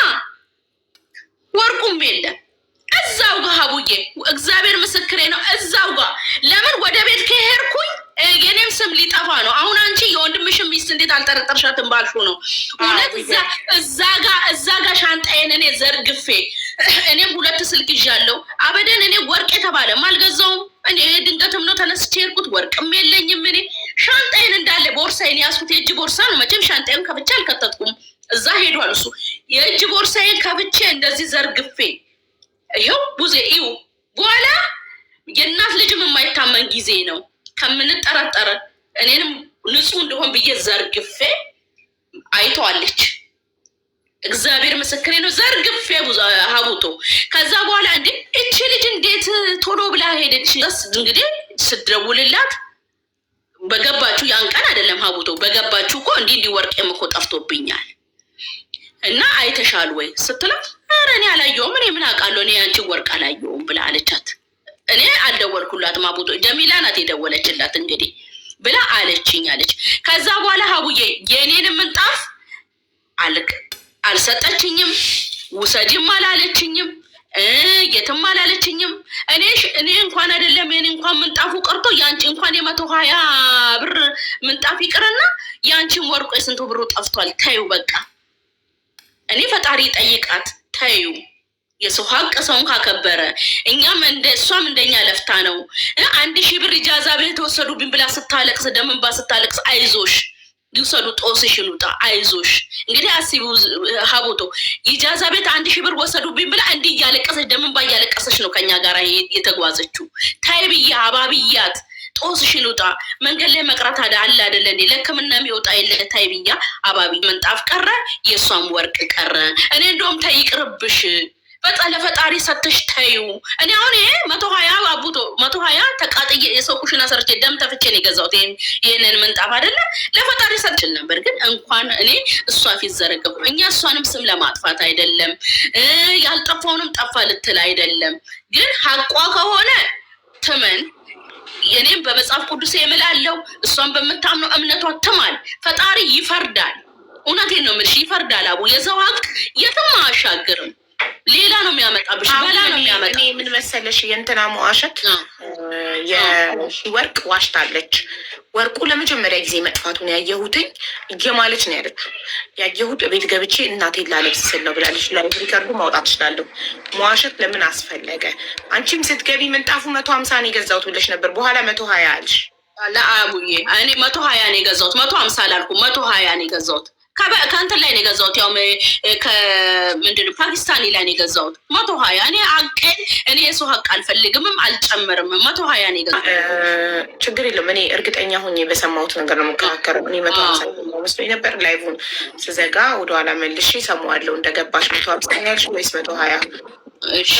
ወርቁም የለም እዛው ጋር ሀቡዬ እግዚአብሔር ምስክሬ ነው። እዛው ጋር ለምን ወደ ቤት ከሄድኩኝ የኔም ስም ሊጠፋ ነው። አሁን አንቺ የወንድምሽን ሚስት እንዴት አልጠረጠርሻትም ባልሹ ነው እውነት። እዛ ጋር ሻንጣዬን እኔ ዘርግፌ እኔም 2 ስልክ ይዣለሁ። አበደን እኔ ወርቅ የተባለም አልገዛውም። እኔ ድንገትም ነው ተነስቼ ሄድኩት። ወርቅም የለኝም። እኔ ሻንጣዬን እንዳለ ቦርሳዬን ያዝኩት። የእጅ ቦርሳ ነው መቼም ሻንጣዬን ከብቻ አልከተትኩም። እዛ ሄዷል እሱ። የእጅ ቦርሳዬን ከብቼ እንደዚህ ዘርግፌ ይኸው ቡዜ ይው በኋላ የእናት ልጅም የማይታመን ጊዜ ነው። ከምንጠረጠረ እኔንም ንጹህ እንደሆን ብዬ ዘርግፌ አይተዋለች። እግዚአብሔር ምስክሬ ነው። ዘርግፌ ሀቡቶ ከዛ በኋላ እንዴ እቺ ልጅ እንዴት ቶሎ ብላ ሄደች? እንግዲህ ስደውልላት በገባችሁ ያን ቀን አይደለም ሀቡቶ በገባችሁ እኮ እንዲህ ወርቄም እኮ ጠፍቶብኛል እና አይተሻል ወይ ስትላት ኧረ እኔ አላየሁም፣ እኔ ምን አውቃለሁ፣ እኔ ያንቺ ወርቅ አላየሁም ብላ አለቻት። እኔ አልደወልኩላትም ሀቡቶ ጀሚላ ናት የደወለችላት እንግዲህ ብላ አለችኝ አለች። ከዛ በኋላ ሀቡዬ የእኔን ምንጣፍ አልሰጠችኝም፣ ውሰጅም አላለችኝም፣ የትም አላለችኝም። እኔ እንኳን አይደለም የኔ እንኳን ምንጣፉ ቀርቶ ያንቺ እንኳን የ120 ብር ምንጣፍ ይቅርና ያንቺን ወርቆ የስንቱ ብሩ ጠፍቷል። ታዩ በቃ እኔ ፈጣሪ ጠይቃት። ታዩ የሰው ሀቅ ሰውን ካከበረ እኛም እሷም እንደኛ ለፍታ ነው 1000 ብር ኢጃዛ ቤት ተወሰዱብኝ ብላ ስታለቅስ ደምንባ ስታለቅስ አይዞሽ ይውሰዱ ጦስሽን ውጣ አይዞሽ። እንግዲህ አስቡ ሀቡቶ ኢጃዛ ቤት 1000 ብር ወሰዱብኝ ብላ እንዲህ እያለቀሰች ደምንባ እያለቀሰች ነው ከኛ ጋር የተጓዘችው። ታይብያ አባብያት ጦስሽን ውጣ። መንገድ ላይ መቅረት አለ አይደለ እንዴ? ለሕክምና የሚወጣ የለ ታይብያ አባቢ ምንጣፍ ቀረ፣ የእሷም ወርቅ ቀረ። እኔ እንደውም ተይቅርብሽ ለፈጣሪ ሰተሽ ተዩ። እኔ አሁን ይሄ 120 አቡቶ 120 ተቃጥዬ የሰው ኩሽና ሰርቼ ደም ተፍቼ ነው የገዛሁት። ይሄንን ምንጣፍ አይደለ ለፈጣሪ ሰጥችል ነበር። ግን እንኳን እኔ እሷ ፊት ዘረገፉ። እኛ እሷንም ስም ለማጥፋት አይደለም፣ ያልጠፋውንም ጠፋ ልትል አይደለም። ግን ሀቋ ከሆነ ትመን። እኔም በመጽሐፍ ቅዱስ የምላለው እሷን በምታምነው እምነቷ ትማል። ፈጣሪ ይፈርዳል። እውነቴን ነው የምልሽ ይፈርዳል። አቡ የሰው ሀቅ የትም አያሻግርም። ሌላ ነው የሚያመጣብሽ፣ በላ ነው የሚያመጣ። ምን መሰለሽ የእንትና መዋሸት የወርቅ ዋሽታለች። ወርቁ ለመጀመሪያ ጊዜ መጥፋቱን ያየሁትኝ እየማለች ነው ያለችው። ያየሁት ቤት ገብቼ እናቴን ላለብስ ስል ነው ብላለች። ላይ ሪከርዱ ማውጣት እችላለሁ። መዋሸት ለምን አስፈለገ? አንቺም ስትገቢ ምንጣፉ 150 ነው የገዛሁት ብለሽ ነበር። በኋላ 120 አልሽ። ለአቡዬ እኔ 120 ነው የገዛሁት፣ 150 አላልኩም። 120 ነው የገዛሁት። ከእንትን ላይ ነው የገዛሁት። ያው ምንድን ነው ፓኪስታኒ ላይ ነው የገዛሁት 120። እኔ አቀል እኔ የሰው ሀቅ አልፈልግምም አልጨምርም። 120 ነው የገዛሁት። ችግር የለም። እኔ እርግጠኛ ሆኜ በሰማሁት ነገር ነው የምከራከረው። እኔ 150 መስሎኝ ነበር። ላይቭን ስዘጋ ወደኋላ መልሼ ሰማዋለሁ። እንደገባሽ 150 ያልሽ ወይስ 120? እሺ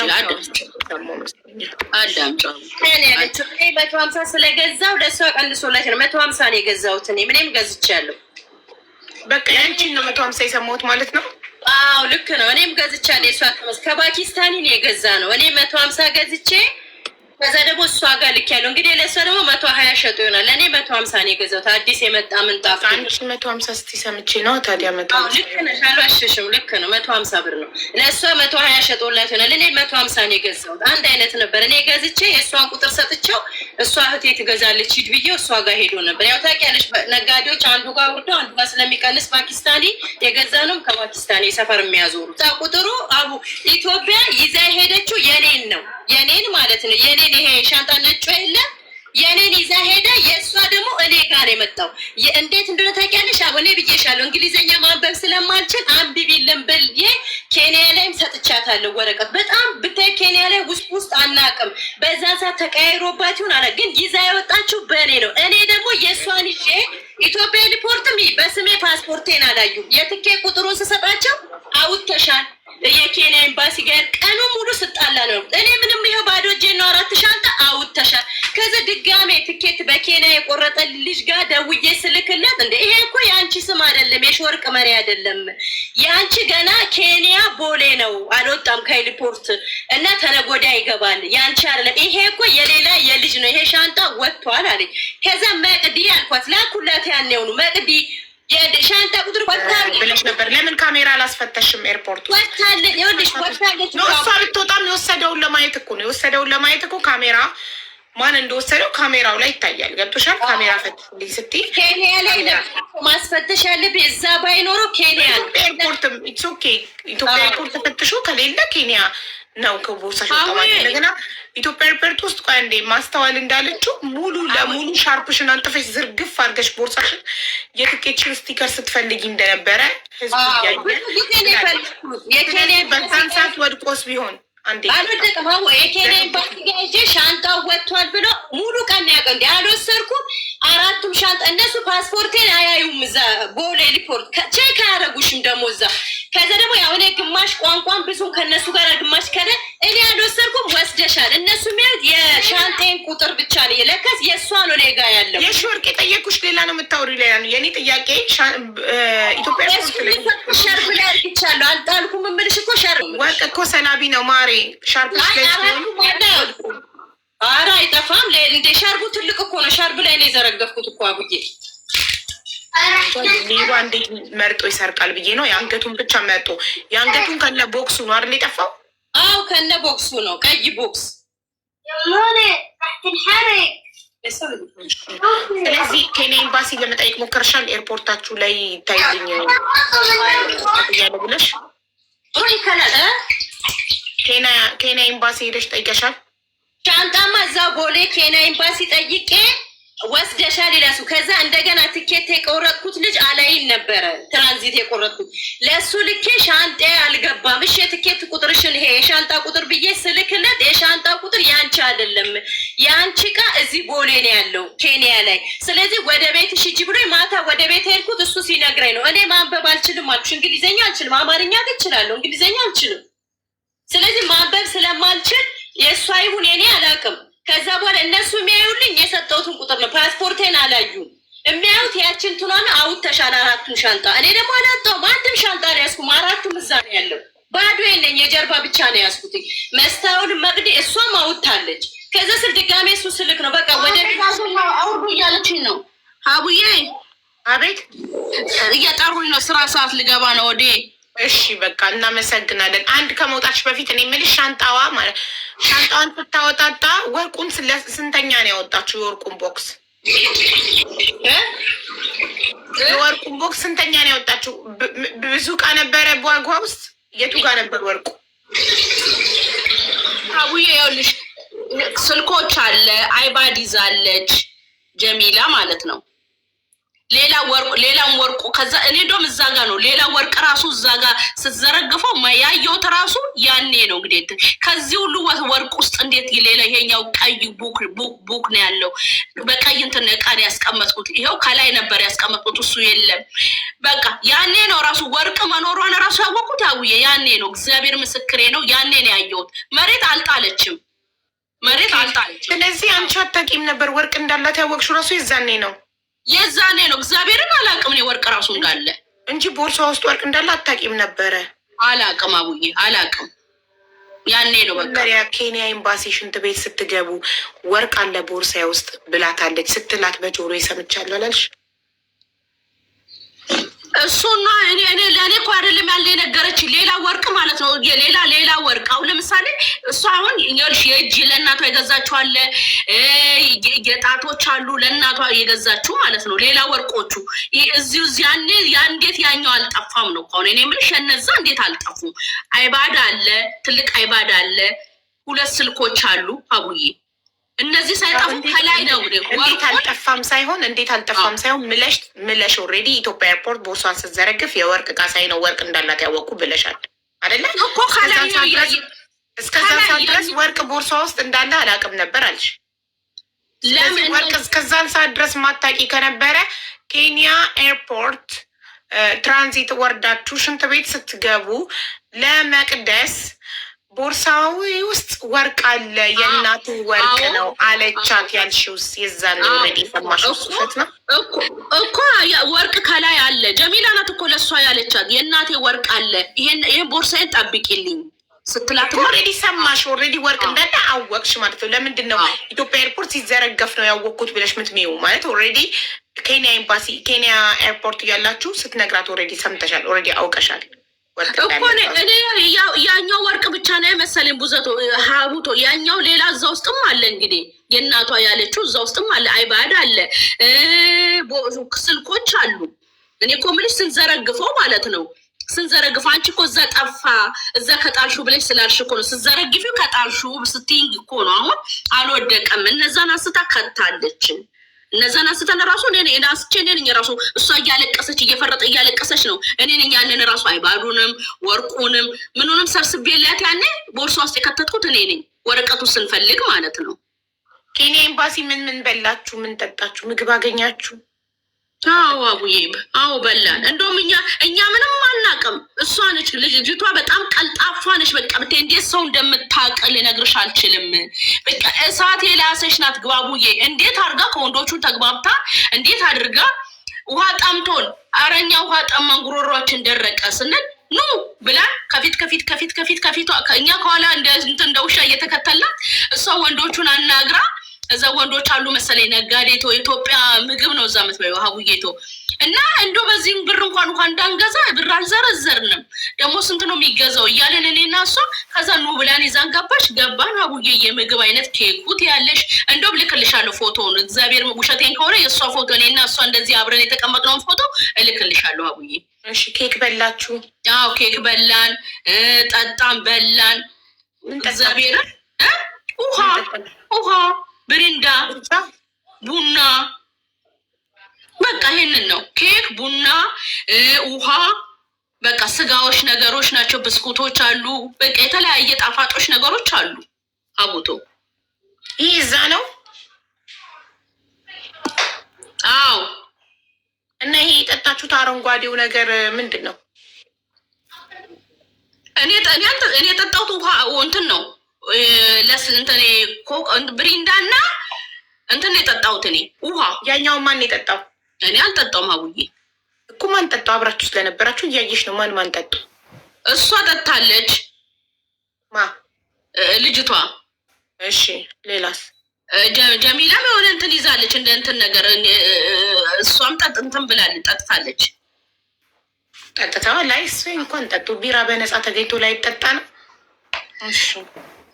አዳምጫው 150 ስለገዛው ለእሷ ቀንሶላት ነው 150 ነው የገዛሁት። እኔ ምንም ገዝቻለሁ። በቃ ያንቺን ነው 150 የሰማሁት ማለት ነው። አዎ ልክ ነው። እኔም ገዝቻለሁ። የእሷ ከፓኪስታኒ ነው የገዛ ነው። እኔ 150 ገዝቼ ከዛ ደግሞ እሷ ጋር ልክ ያለው እንግዲህ ለእሷ ደግሞ 120 ሸጦ ይሆናል። ለእኔ 150 ነው የገዛሁት። አዲስ የመጣ ምንጣፍ አንቺ 150 ስትይ ሰምቼ ነው ታዲያ 150። ልክ ነሽ አልዋሸሽም። ልክ ነው 150 ብር ነው። ለእሷ 120 ሸጦላት ይሆናል። እኔ 150 ነው የገዛሁት። አንድ አይነት ነበር። እኔ ገዝቼ የእሷን ቁጥር ሰጥቼው እሷ እህቴ ትገዛለች ሂድ ብዬ እሷ ጋር ሄዶ ነበር። ያው ታውቂያለሽ ነጋዴዎች አንዱ ጋር ወርደው አንዱ ጋር ስለሚቀንስ ፓኪስታኒ የገዛ ነው ከፓኪስታኒ ሰፈር የሚያዞሩት ቁጥሩ አቡ ኢትዮጵያ ይዛ ሄደችው የኔን ነው የኔን ማለት ነው። የኔን ይሄ ሻንጣ ነጩ የለ የኔን ይዛ ሄደ። የእሷ ደግሞ እኔ ጋር ነው የመጣው። እንዴት እንደሆነ ታውቂያለሽ? አሁን ብዬሻለሁ እንግሊዘኛ ማንበብ ስለማልችል አንብቢልን ብዬ ኬንያ ላይም ሰጥቻታለሁ ወረቀት። በጣም ብታይ ኬንያ ላይ ውስጥ አናቅም። በዛ ሰዓት ተቀያይሮባት ይሁን አለ፣ ግን ይዛ የወጣችው በእኔ ነው። እኔ ደግሞ የእሷን ይዤ ኢትዮጵያ ሪፖርትም በስሜ ፓስፖርቴን አላዩም። የትኬት ቁጥሩን ስሰጣቸው አውጥተሻል የኬንያ ኤምባሲ ጋር ቀኑ ሙሉ ስጣላ ነው። እኔ ምንም ይኸው ባዶ እጄን ነው 4 ሻንጣ አውጥተሻል። ከዛ ድጋሜ ትኬት በኬንያ የቆረጠ ልጅ ጋር ደውዬ ስልክለት እንደ ይሄ እኮ የአንቺ ስም አይደለም፣ የሾርቅ መሪ አይደለም፣ የአንቺ ገና ኬንያ ቦሌ ነው አልወጣም ከሪፖርት እና ተነጎዳ ይገባል፣ የአንቺ አይደለም፣ ይሄ እኮ የሌላ የልጅ ነው፣ ይሄ ሻንጣ ወጥቷል አለኝ። ከዛ መቅዲ አልኳት ላኩላት፣ ያኔው ነው መቅዲ የሻንጣ ቁጥር ወጣለች ብለሽ ነበር። ለምን ካሜራ አላስፈተሽም? ኤርፖርት ወጣለች። ይኸውልሽ ወጣለች ነው እሷ ብትወጣም የወሰደውን ለማየት እኮ ነው። የወሰደውን ለማየት እኮ ካሜራ ማን እንደወሰደው ካሜራው ላይ ይታያል። ገብቶሻል? ካሜራ ፈትልኝ ስትይ ኬንያ ላይ ማስፈተሽ ያለብኝ እዛ ባይኖረው ኬንያ ኤርፖርትም ኢትስ ኦኬ። ኢትዮጵያ ኤርፖርት ተፈትሾ ከሌለ ኬንያ ነው ከቦርሳሽ ወጣዋል። እንደገና ኢትዮጵያ ኤርፖርት ውስጥ ቆይ እንዴ ማስተዋል እንዳለችው ሙሉ ለሙሉ ሻርፕሽን አንጥፈሽ ዝርግፍ አድርገሽ ቦርሳሽን የትኬትሽን ስቲከር ስትፈልጊ እንደነበረ ህዝቡ እያየ የኬንያ በዛን ሰዓት ወድቆስ ቢሆን አልወደቅም። የኬንያ ኤምባሲ ጋር ሂጅ ሻንጣው ወጥቷል ብሎ ሙሉ ቀን ያውቅ እንዲ አልወሰድኩም። 4ቱም ሻንጣ እነሱ ፓስፖርቴን አያዩም። እዛ ቦሌ ሪፖርት ቼክ አያደረጉሽም ደግሞ እዛ። ከዛ ደግሞ ያው እኔ ግማሽ ቋንቋን ብዙም ከእነሱ ጋር ግማሽ ከደ እኔ አልወሰድኩም ወስደሻል። እነሱ የሚያዩት የሻንጤን ቁጥር ብቻ ነው። የለከስ የእሷ ነው እኔ ጋ ያለው። የሺ ወርቅ የጠየኩሽ ሌላ ነው የምታወሪው ሌላ ነው። የኔ ጥያቄ ኢትዮጵያ ሸርብ ላይ አርግቻለሁ አልጣልኩም የምልሽ እኮ ሸርብ ወርቅ እኮ ሰላቢ ነው ማሬ። ሻርፕ ላይ ኧረ አይጠፋም እንደ ሻርቡ ትልቅ እኮ ነው። ሻርብ ላይ ነው የዘረገፍኩት እኮ አቡዬ። ሌባ እንዴት መርጦ ይሰርቃል ብዬ ነው። የአንገቱን ብቻ መርጦ የአንገቱን ከነ ቦክሱ ነው አይደል የጠፋው? አዎ ከነ ቦክሱ ነው፣ ቀይ ቦክስ። ስለዚህ ኬንያ ኤምባሲ ለመጠየቅ ሞከርሻል? ኤርፖርታችሁ ላይ ይታይልኝ ያለ ብለሽ ኬንያ ኤምባሲ ሄደሽ ጠይቀሻል? ሻንጣማ እዛ ቦሌ ኬንያ ኤምባሲ ጠይቄ ወስደሻል ይላሱ። ከዛ እንደገና ትኬት የቆረጥኩት ልጅ አላይን ነበረ ትራንዚት የቆረጥኩት ለሱ ልኬ ሻንጤ አልገባም። እሺ የትኬት ቁጥርሽን ይሄ የሻንጣ ቁጥር ብዬ ስልክለት የሻንጣ ቁጥር ያንቺ አይደለም፣ ያንቺ እቃ እዚህ ቦሌ ነው ያለው ኬንያ ላይ። ስለዚህ ወደ ቤትሽ ሂጂ ብሎኝ ማታ ወደ ቤት ሄድኩት። እሱ ሲነግረኝ ነው። እኔ ማንበብ አልችልም አልኩሽ። እንግሊዝኛ አልችልም፣ አማርኛ ግን እችላለሁ፣ እንግሊዝኛ አልችልም። ስለዚህ ማንበብ ስለማልችል የእሷ ይሁን የኔ አላውቅም። ከዛ በኋላ እነሱ የሚያዩልኝ የሰጠሁትን ቁጥር ነው። ፓስፖርቴን አላዩም። የሚያዩት ያችን ትኗን አውጥተሻል 4ቱን ሻንጣ። እኔ ደግሞ አላጣሁም፣ አንድም ሻንጣ ነው ያዝኩም። 4ቱም እዛ ነው ያለው። ባዶ የለኝ፣ የጀርባ ብቻ ነው ያዝኩት። መስታወል መቅዲ እሷም አውጥታለች። ከዛ ስል ድጋሜ እሱ ስልክ ነው በቃ ወደ አውርዱ እያለችኝ ነው። አቡዬ አቤት፣ እየጠሩኝ ነው። ስራ ሰዓት ልገባ ነው ወዴ። እሺ በቃ እናመሰግናለን። አንድ ከመውጣትሽ በፊት እኔ የምልሽ ሻንጣዋ ማለት ሻንጣዋን ስታወጣጣ ወርቁን ስንተኛ ነው ያወጣችሁ? የወርቁን ቦክስ የወርቁን ቦክስ ስንተኛ ነው ያወጣችሁ? ብዙ እቃ ነበረ በዋጓ ውስጥ። የቱ ጋር ነበር ወርቁ? አቡዬ ይኸውልሽ ስልኮች አለ፣ አይባድ ይዛለች ጀሚላ ማለት ነው። ሌላም ወርቁ ከዛ እኔ ዶም እዛ ጋር ነው። ሌላ ወርቅ ራሱ እዛ ጋር ስትዘረግፈው ያየሁት ራሱ ያኔ ነው። እንግዲህ ከዚህ ሁሉ ወርቅ ውስጥ እንዴት ሌላ ይሄኛው ቀይ ቡክ ነው ያለው። በቀይ እንትን ዕቃ ነው ያስቀመጥኩት። ይኸው ከላይ ነበር ያስቀመጥኩት፣ እሱ የለም። በቃ ያኔ ነው ራሱ ወርቅ መኖሯን ራሱ ያወቁት። አውዬ ያኔ ነው፣ እግዚአብሔር ምስክሬ ነው። ያኔ ነው ያየሁት። መሬት አልጣለችም። ስለዚህ አንቺ አታውቂም ነበር ወርቅ እንዳላት ያወቅሽው ራሱ የዛኔ ነው። የዛኔ ነው። እግዚአብሔርን አላውቅም። እኔ ወርቅ ራሱ እንዳለ እንጂ ቦርሳ ውስጥ ወርቅ እንዳለ አታውቂም ነበረ? አላውቅም አቡዬ አላውቅም። ያኔ ነው በቃ ኬንያ ኤምባሲ ሽንት ቤት ስትገቡ ወርቅ አለ ቦርሳ ውስጥ ብላታለች ስትላት በጆሮ ይሰምቻለሁ አላልሽ? እሱና እኔ ለእኔ እኮ አይደለም ያለ የነገረች ሌላ ወርቅ ማለት ነው። ሌላ ወርቅ አሁን ለምሳሌ እሷ አሁን የእጅ ለእናቷ የገዛችው አለ፣ የጣቶች አሉ ለእናቷ የገዛችው ማለት ነው። ሌላ ወርቆቹ እዚሁ ያኔ እንዴት ያኛው አልጠፋም ነው ከሆነ እኔ የምልሽ እነዛ እንዴት አልጠፉም? አይባድ አለ፣ ትልቅ አይባድ አለ፣ 2 ስልኮች አሉ አቡዬ እነዚህ ሳይጠፉ ከላይ ነው። እንዴት አልጠፋም ሳይሆን ምለሽ ኦልሬዲ ኢትዮጵያ ኤርፖርት ቦርሷን ስትዘረግፍ የወርቅ ዕቃ ሳይነው ወርቅ እንዳላት ያወቁ ብለሻል አይደለ? እኮ ከላይ ነው። እስከዛ ሰዓት ድረስ ወርቅ ቦርሷ ውስጥ እንዳለ አላውቅም ነበር አልሽ። ለምን ወርቅ እስከዛን ሰዓት ድረስ ማታቂ ከነበረ ኬንያ ኤርፖርት ትራንዚት ወርዳችሁ ሽንት ቤት ስትገቡ ለመቅደስ ቦርሳዊ ውስጥ ወርቅ አለ የእናቱ ወርቅ ነው አለቻት ያልሽውስ የዛን ወዲ ሰማሽው? ሱፈት ነው እኮ ወርቅ ከላይ አለ። ጀሚላ ናት እኮ ለሷ ያለቻት የእናቴ ወርቅ አለ ይሄን ቦርሳዬን ጠብቂልኝ ስትላት ኦልሬዲ ሰማሽ። ኦልሬዲ ወርቅ እንዳለ አወቅሽ ማለት ነው። ለምንድን ነው ኢትዮጵያ ኤርፖርት ሲዘረገፍ ነው ያወቅኩት ብለሽ ምትሚው ማለት ኦልሬዲ ኬንያ ኤምባሲ ኬንያ ኤርፖርት እያላችሁ ስትነግራት ኦልሬዲ ሰምተሻል። ኦልሬዲ አውቀሻል እኮ እኔ ያኛው ወርቅ ብቻ ነው መሰለኝ ቡዘቶ ሀቡቶ ያኛው ሌላ እዛ ውስጥም አለ። እንግዲህ የእናቷ ያለችው እዛ ውስጥም አለ። አይባድ አለ፣ ስልኮች አሉ። እኔ እኮ የምልሽ ስንዘረግፈው ማለት ነው ስንዘረግፈው አንቺ እኮ እዛ ጠፋ እዛ ከጣልሹ ብለሽ ስላልሽ እኮ ነው ስንዘረግፊው ከጣልሹ ስትይኝ እኮ ነው። አሁን አልወደቀም። እነዛን አንስታ ከታለች። እነዛን አንስተን ራሱ እኔ አንስቼ እኔ ነኝ ራሱ እሷ እያለቀሰች እየፈረጠ እያለቀሰች ነው። እኔ ነኝ ያንን ራሱ አይባዱንም ወርቁንም ምኑንም ሰብስቤላት ያኔ ቦርሳ ውስጥ የከተትኩት እኔ ነኝ። ወረቀቱ ስንፈልግ ማለት ነው። ኬንያ ኤምባሲ ምን በላችሁ? ምን ጠጣችሁ? ምግብ አገኛችሁ? አዎ አቡዬ፣ አዎ በላን። እንደውም እኛ ምንም አናውቅም። እሷ ነች ልጅቷ በጣም ቀልጣፋ ነች። በቃ ብታይ እንዴት ሰው እንደምታውቅ ልነግርሽ አልችልም። በቃ እሳት የላሰች ናት ግባቡዬ። እንዴት አድርጋ ከወንዶቹ ተግባብታ እንዴት አድርጋ ውሃ ጠምቶን አረኛ ውሃ ጠማን ጉሮሯችን ደረቀ ስንል ኑ ብላ ከፊት እኛ ከኋላ እንደ ውሻ እየተከተላት እሷ ወንዶቹን አናግራ እዛ ወንዶች አሉ መሰለኝ ነጋዴ ኢትዮጵያ ምግብ ነው እዛ የምትበይው ሀቡዬቶ እና እንደው በዚህም ብር እንኳን እንዳንገዛ ብር አልዘረዘርንም። ደግሞ ስንት ነው የሚገዛው እያለን እኔና እሷ ከዛ ኑ ብላን ይዛን ገባን። ሀቡዬ የምግብ አይነት ኬኩት ያለሽ እንደው ልክልሻለሁ ፎቶውን። እግዚአብሔር ውሸቴን ከሆነ የእሷ ፎቶ እኔና እሷ እንደዚህ አብረን የተቀመጥነውን ፎቶ እልክልሻለሁ ሀቡዬ። እሺ ኬክ በላችሁ? አዎ ኬክ በላን፣ ጠጣን፣ በላን። እግዚአብሔር ውሃ ብሪንዳ ቡና በቃ ይሄንን ነው። ኬክ ቡና ውሃ በቃ ስጋዎች ነገሮች ናቸው። ብስኩቶች አሉ። በቃ የተለያየ ጣፋጮች ነገሮች አሉ። አቡቶ ይህ እዛ ነው። አዎ እና ይሄ የጠጣችሁት አረንጓዴው ነገር ምንድን ነው? እኔ የጠጣሁት ውሃ እንትን ነው ብሪንዳና እንትን የጠጣሁት እኔ ውሃ። ያኛው ማን የጠጣው? እኔ አልጠጣውም። ሀቡዬ እኮ ማን ጠጣው? አብራችሁ ስለነበራችሁ እያየሽ ነው። ማን ጠጡ? እሷ ጠጣለች። ልጅቷ። እሺ ሌላስ? ጀሚላም የሆነ እንትን ይዛለች እንደ እንትን ነገር እሷም እንትን ብላለች ጠጥታለች። ጠጥተዋል። ላይ እሱ እንኳን ጠጡ። ቢራ በነፃ ተገኝቶ ላይ ጠጣ ነው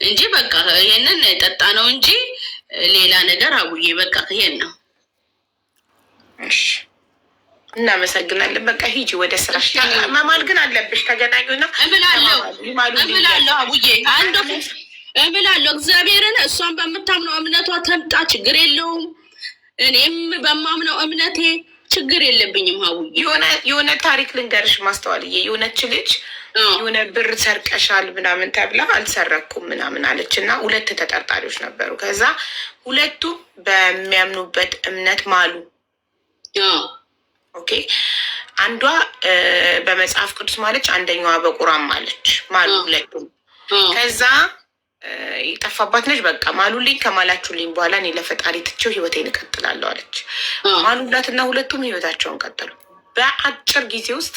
እንጂ በቃ ይሄንን የጠጣ ነው እንጂ ሌላ ነገር አቡዬ በቃ ይሄን ነው። እሺ እናመሰግናለን። በቃ ሂጂ ወደ ስራሽ። መማል ግን አለብሽ። ተገናኙና እምላለሁ አቡዬ እምላለሁ እግዚአብሔርን እሷን በምታምነው እምነቷ ተምጣ ችግር የለውም። እኔም በማምነው እምነቴ ችግር የለብኝም። ሀቡዬ የሆነ ታሪክ ልንገርሽ ማስተዋልዬ። የሆነች ልጅ የሆነ ብር ሰርቀሻል ምናምን ተብላ አልሰረኩም ምናምን አለች እና 2 ተጠርጣሪዎች ነበሩ። ከዛ ሁለቱ በሚያምኑበት እምነት ማሉ። ኦኬ አንዷ በመጽሐፍ ቅዱስ ማለች፣ አንደኛዋ በቁራን ማለች። ማሉ ሁለቱም። ከዛ የጠፋባት ነች። በቃ ማሉልኝ፣ ከማላችሁልኝ በኋላ እኔ ለፈጣሪ ትቼው ህይወቴን እቀጥላለሁ አለች። ማሉላትና ሁለቱም ህይወታቸውን ቀጠሉ። በአጭር ጊዜ ውስጥ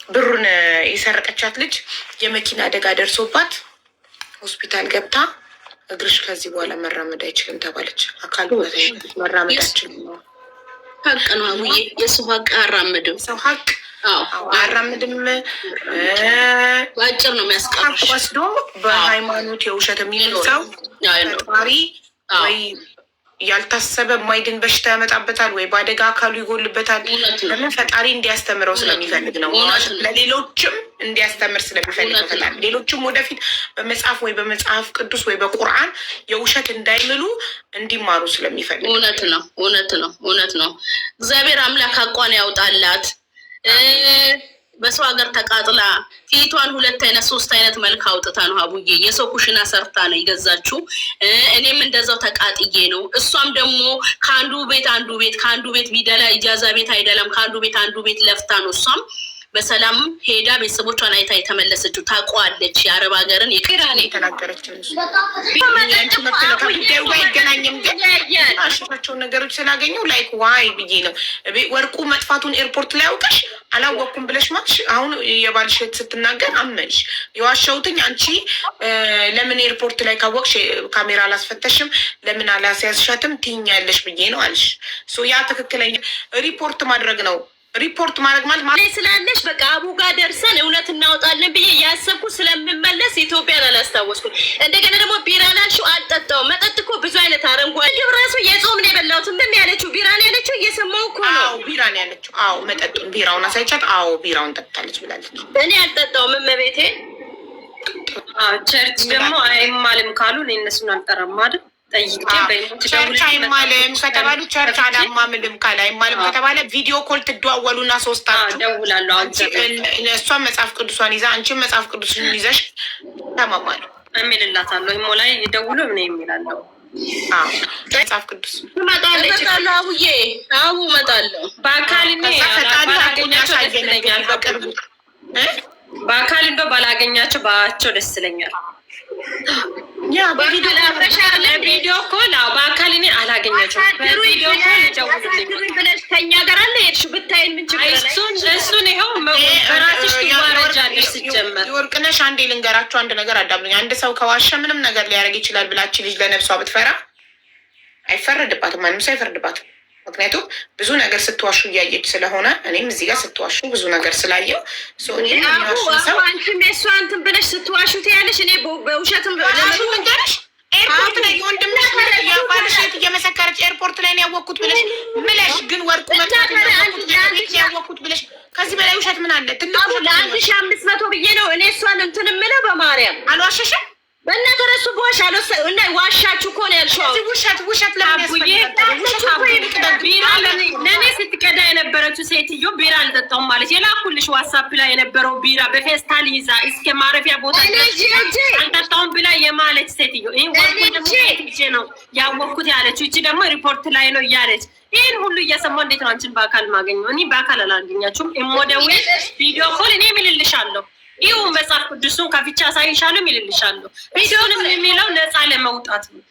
ብሩን የሰረቀቻት ልጅ የመኪና አደጋ ደርሶባት ሆስፒታል ገብታ እግርሽ ከዚህ በኋላ መራመድ አይችልም ተባለች። አካሉ መራመድ አይችልም። ሀቅ ነው አቡዬ። የሰው ሀቅ አያራምድም። ሰው ሀቅ አያራምድም። በአጭር ነው የሚያስቀርሽ። ወስዶ በሃይማኖት የውሸት የሚል ሰው ፈጣሪ ወይ ያልታሰበ ማይድን በሽታ ያመጣበታል፣ ወይ በአደጋ አካሉ ይጎልበታል። ለምን? ፈጣሪ እንዲያስተምረው ስለሚፈልግ ነው። ለሌሎችም እንዲያስተምር ስለሚፈልግ ነው። ሌሎችም ወደፊት በመጽሐፍ ወይ በመጽሐፍ ቅዱስ ወይ በቁርአን የውሸት እንዳይምሉ እንዲማሩ ስለሚፈልግ። እውነት ነው፣ እውነት ነው፣ እውነት ነው። እግዚአብሔር አምላክ አቋን ያውጣላት። በሰው ሀገር ተቃጥላ ፊቷን 2 አይነት 3 አይነት መልክ አውጥታ ነው አቡዬ የሰው ኩሽና ሰርታ ነው የገዛችው። እኔም እንደዛው ተቃጥዬ ነው። እሷም ደግሞ ከአንዱ ቤት አንዱ ቤት ከአንዱ ቤት ቢደላ ኢጃዛ ቤት አይደለም ከአንዱ ቤት አንዱ ቤት ለፍታ ነው እሷም በሰላም ሄዳ ቤተሰቦቿን አይታ የተመለሰችው። ታውቀዋለች የአረብ ሀገርን የቅራኔ የተናገረችው ጉዳዩ ጋር አይገናኝም። ግን አሽፋቸውን ነገሮች ስላገኘው ላይክ ዋይ ብዬ ነው። ወርቁ መጥፋቱን ኤርፖርት ላይ አውቀሽ አላወቅኩም ብለሽ ማለሽ አሁን የባልሽት ስትናገር አመንሽ። የዋሸሁትኝ አንቺ ለምን ኤርፖርት ላይ ካወቅሽ ካሜራ አላስፈተሽም ለምን አላስያዝሻትም ትይኛለሽ ብዬ ነው አልሽ። ያ ትክክለኛ ሪፖርት ማድረግ ነው። ሪፖርት ማድረግ ማለት ስላለሽ በቃ አቡ ጋር ደርሰን እውነት እናወጣለን ብዬ ያሰብኩ ስለምመለስ ኢትዮጵያን አላስታወስኩም። እንደገና ደግሞ ቢራ ላልሽው አልጠጣውም። መጠጥ እኮ ብዙ አይነት አረንጓዴ ራሱ የጾም ነው የበላሁት። ምን ያለችው ቢራ ነው ያለችው፣ እየሰማሁ እኮ ነው። አዎ ቢራ ነው ያለችው። አዎ መጠጡን ቢራውን አሳይቻት። አዎ ቢራውን ጠጥታለች ብላለች። እኔ አልጠጣውም እመቤቴ። ቸርች ደግሞ አይማልም ካሉ እኔ እነሱን አልጠራም አይደል? ቸርች አይማልም ከተባሉ ቸርች አላማምልም ካለ አይማልም ከተባለ ቪዲዮ ኮል ትደዋወሉና ሶስታችሁ እሷን መጽሐፍ ቅዱሷን ይዛ አንቺን መጽሐፍ ቅዱስን ይዘሽ ተማማሉ። እሚልላታለሁ ሞ ላይ ደውሎ ምን የሚላለው መጽሐፍ ቅዱስ እመጣለሁ። አቡዬ አቡ እመጣለሁ በአካል ያሳየነኛል በቅርቡ በአካል እንደው ባላገኛቸው ባቸው ደስ ይለኛል። በቪዲዮ ኮል በአካል እኔ አላገኛቸውም። በቪዲዮ ኮል ደውሉልኝ ብለሽ ከኛ ጋር አለ የሄድሽው ብታይን ምን ችግር አለ? እሱን ይኸው በራስሽ ትዋረጃለሽ። ሲጀመር ወርቅነሽ አንዴ ልንገራችሁ አንድ ነገር አዳምኝ። አንድ ሰው ከዋሸ ምንም ነገር ሊያደርግ ይችላል ብላችሁ ልጅ ለነፍሷ ብትፈራ አይፈረድባትም፣ ማንም ሰው አይፈርድባትም። ምክንያቱም ብዙ ነገር ስትዋሹ እያየች ስለሆነ እኔም እዚህ ጋር ስትዋሹ ብዙ ነገር ስላየው አንቺም የእሷ እንትን ብለሽ ስትዋሹ ትያለሽ። እኔ በውሸትም ነገርሽ ኤርፖርት ላይ የወንድምሽ የባልሽ እየመሰከረች ኤርፖርት ላይ ያወቅኩት ብለሽ ግን ወርቁ ያወቅኩት ብለሽ ከዚህ በላይ ውሸት ምን አለ? ትልቁ ለ1500 ብዬ ነው እኔ እሷን እንትን የምለው በማርያም አልዋሸሽም። በእናትህ እሱ በዋሽ እና ዋሻችሁ እኮ ነው ያልሽው። ውሸት ለእኔ ስትቀዳ የነበረችው ሴትዮ ቢራ አልጠጣሁም ማለት የላኩልሽ ዋትሳፕ ላይ የነበረው ቢራ በፌስታል ይዛ እስከ ማረፊያ ቦታ አልጠጣሁም ብላ የማለች ሴትዮ ይህ ወርቁ ነው ያወቅኩት ያለችው። ይቺ ደግሞ ሪፖርት ላይ ነው እያለች ይህን ሁሉ እየሰማሁ እንዴት ነው አንቺን በአካል ማገኘው? እኔ በአካል አላገኛችሁም። እሞደዊ ቪዲዮ ኮል እኔ ምልልሻለሁ። ይሁ መጽሐፍ ቅዱሱን ከፍቻ ሳይሻሉ ይልልሻለሁ። ቪዲዮንም የሚለው ነፃ ለመውጣት ነው።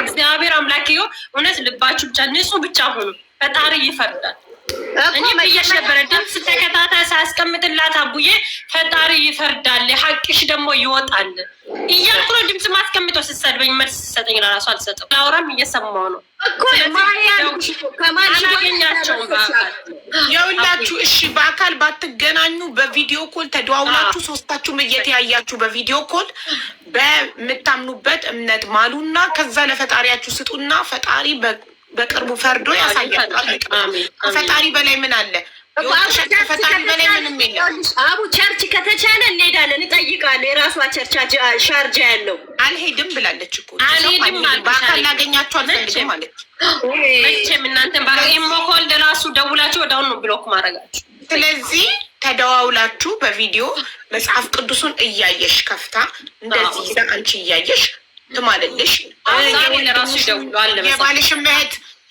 እግዚአብሔር አምላክ ይኸው እውነት ልባችሁ ብቻ ንጹህ ብቻ ሆኑ። ፈጣሪ ይፈርዳል። እኔ ብዬሽ ነበረ ድምፅ ተከታታይ ሳያስቀምጥላት አቡዬ ፈጣሪ ይፈርዳል፣ ሀቅሽ ደግሞ ይወጣል እያልኩ ነው ድምፅ ማስቀምጠው። ስትሰድበኝ መልስ ስትሰጠኝ ለራሱ አልሰጠው። ላውራም እየሰማሁ ነው። አላገኛቸውም በአካል የሁላችሁ። እሺ በአካል ባትገናኙ በቪዲዮ ኮል ተደዋውላችሁ ሶስታችሁም እየተያያችሁ በቪዲዮ ኮል በምታምኑበት እምነት ማሉና ከዛ ለፈጣሪያችሁ ስጡና ፈጣሪ በቅርቡ ፈርዶ ያሳያል። ከፈጣሪ በላይ ምን አለ? ከፈጣሪ በላይ ምንም የለም። አቡ ቸርች ከተቻለ እንሄዳለን፣ እጠይቃለሁ። የራሷ ቸርች ሻርጃ ያለው አልሄድም ብላለች እኮ አልሄድም። በአካል ላገኛችሁ አልፈልግም ማለት መቼም እናንተን በኢሞኮል ለራሱ ደውላችሁ ወደ አሁን ነው ብሎክ ማድረጋችሁ። ስለዚህ ተደዋውላችሁ በቪዲዮ መጽሐፍ ቅዱስን እያየሽ ከፍታ እንደዚህ ይዛ አንቺ እያየሽ ትማልልሽ።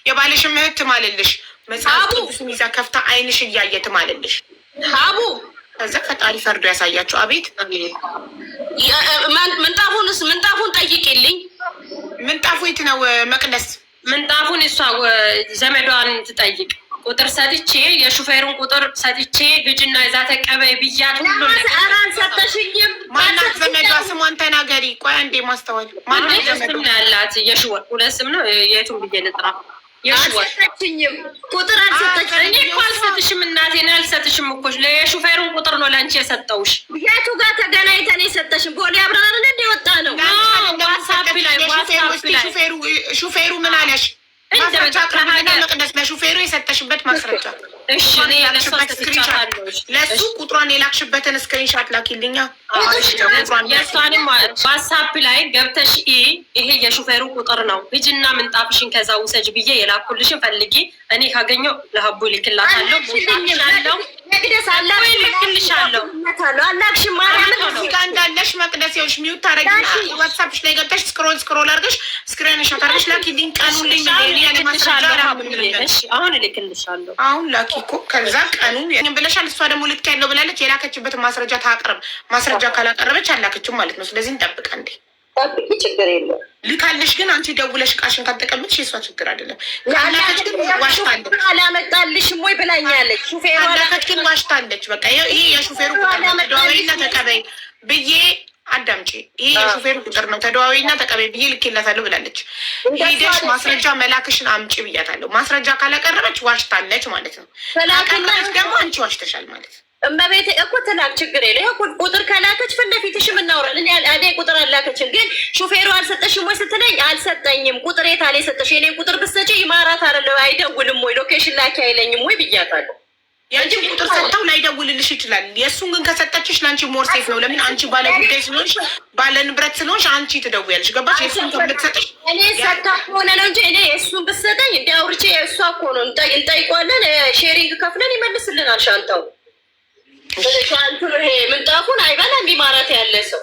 የባልሽም እህት ትማልልሽ። መጽሐፍ ቅዱስን ይዛ ከፍታ አይንሽ እያየ ትማልልሽ። አቡ ከዛ ፈጣሪ ፈርዶ ያሳያችሁ። አቤት ምንጣፉን ጠይቂልኝ። ምንጣፉ የት ነው? መቅደስ ምንጣፉን እሷ ዘመዷን ትጠይቅ። ቁጥር ሰጥቼ የሹፌሩን ቁጥር ሰጥቼ ግጅና ይዛ ተቀበይ ብያት ሁሉ ነገር ሰጠሽኝም። ማናት ዘመዷ? ስሟን ተናገሪ። ቆይ አንዴ ማስተዋል። ማናት ዘመዷ ያላት? የሽወር ሁለት ስም ነው። የቱን ብዬ ልጥራ? አልሰጠችኝም። ቁጥር አልሰጠችኝም። እኔ እኮ አልሰጥሽም እናቴ፣ እኔ አልሰጥሽም እኮ የሹፌሩን ቁጥር ነው ለአንቺ የሰጠውሽ። የቱ ጋር ተገናኝተን የሰጠሽን? ቦሌ አብረን እንደ ወጣ ነው። ዋትሳፕ ላይ ሹፌሩ ምን አለሽ? ማስረጃ መቅደስ ለሹፌሩ የሰጠሽበት ማስረጃ ለሱ ቁጥሯን የላክሽበትን ስክሪንሻት ላኪልኛ። የእሷንም ዋትሳፕ ላይ ገብተሽ ይሄ የሹፌሩ ቁጥር ነው ሂጂና ምንጣፍሽን ከዛ ውሰጅ ብዬ የላኩልሽን ፈልጊ። እኔ ካገኘው ለሀቡ ልክላታለሁ። ልክልሻለሁ እንዳለሽ መቅደስ ዎች ሚዩት ታረጊና ዋትሳፕሽ ላይ ገብተሽ ስክሮል አድርገሽ ስክሪንሻት አድርገሽ ላኪልኝ። ቀኑልኝ አሁን ልክልሻለሁ። አሁን ላኪ እኮ ከዛ ቀኑ ብለሻል። እሷ ደግሞ ልክ ያለው ብላለች። የላከችበትን ማስረጃ ታቅርብ። ማስረጃ ካላቀረበች አላከችም ማለት ነው። ስለዚህ እንጠብቅ እንዴ። ችግር የለም ልካለሽ። ግን አንቺ ደውለሽ ቃሽን ካልተቀበልሽ የእሷ ችግር አይደለም። ካላከች ግን ዋሽታለች። አላመጣልሽም ወይ ብላኛለች። ካላከች ግን ዋሽታለች። በቃ ይሄ የሹፌሩ ቁጥር ነው ተደዋወይና ተቀበይ ብዬ አዳምጪ። ይሄ የሹፌሩ ቁጥር ነው ተደዋወይና ተቀበይ ብዬ ልኬላታለሁ ብላለች። ሄደሽ ማስረጃ መላክሽን አምጪ ብያታለሁ። ማስረጃ ካላቀረበች ዋሽታለች ማለት ነው። ካላቀረበች ደግሞ አንቺ ዋሽተሻል ማለት ነው። እመቤቴ እኮ ትላክ ችግር የለ። ቁጥር ከላከች ፊት ለፊትሽም እናውራለን። እኔ ቁጥር አላከችም፣ ግን ሹፌሩ አልሰጠሽም ወይ ስትለኝ አልሰጠኝም። ቁጥር የት አለ የሰጠሽ? የኔ ቁጥር ብትሰጪ ይማራት አይደለ አይደውልም ወይ ሎኬሽን ላኪ አይለኝም ወይ ብያታለሁ። የአንቺ ቁጥር ሰጥተው ላይደውልልሽ ይችላል። የእሱን ግን ከሰጠችሽ ለአንቺ ሞር ሴፍ ነው። ለምን? አንቺ ባለ ጉዳይ ስለሆንሽ ባለ ንብረት ስለሆንሽ አንቺ ትደውያለሽ። ገባሽ? የእሱን ከምትሰጥሽ እኔ ሰታ ሆነ ነው እንጂ እኔ የእሱን ብትሰጠኝ እንዲ አውርቼ እሷ እኮ ነው እንጠይቋለን። ሼሪንግ ከፍለን ይመልስልናል ሻንጣው። ሻንቱን ይሄ ምንጣፉን አይበላም ቢማራት ያለ ሰው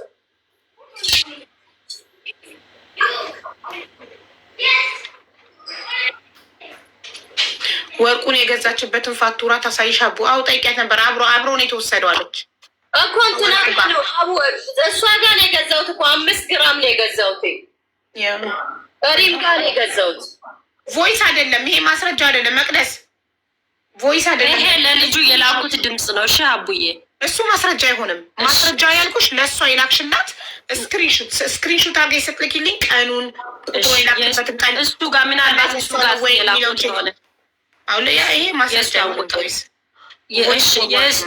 ወርቁን የገዛችበትን ፋክቱራ ታሳይሽ። አቡ አው ጠይቂያት ነበር። አብሮ ነው የተወሰደው አለች እኮ እንትና ነው አቡ እሷ ጋር ነው የገዛሁት እኮ 5 ግራም ነው የገዛሁት። ሪም ጋር ነው የገዛሁት። ቮይስ አይደለም ይሄ ማስረጃ አይደለም መቅደስ፣ ቮይስ አይደለም ይሄ ለልጁ የላኩት ድምጽ ነው። እሺ አቡዬ እሱ ማስረጃ አይሆንም። ማስረጃ ያልኩሽ ለእሷ የላክሽላት ስክሪንሹት አድርገሽ ስትልኪልኝ ቀኑን ቁጥሩ የላክበትን ቀን እሱ ጋር ምናልባት እሱ ጋር የላኩት ሆነ አሁን ይሄ ማስረጃ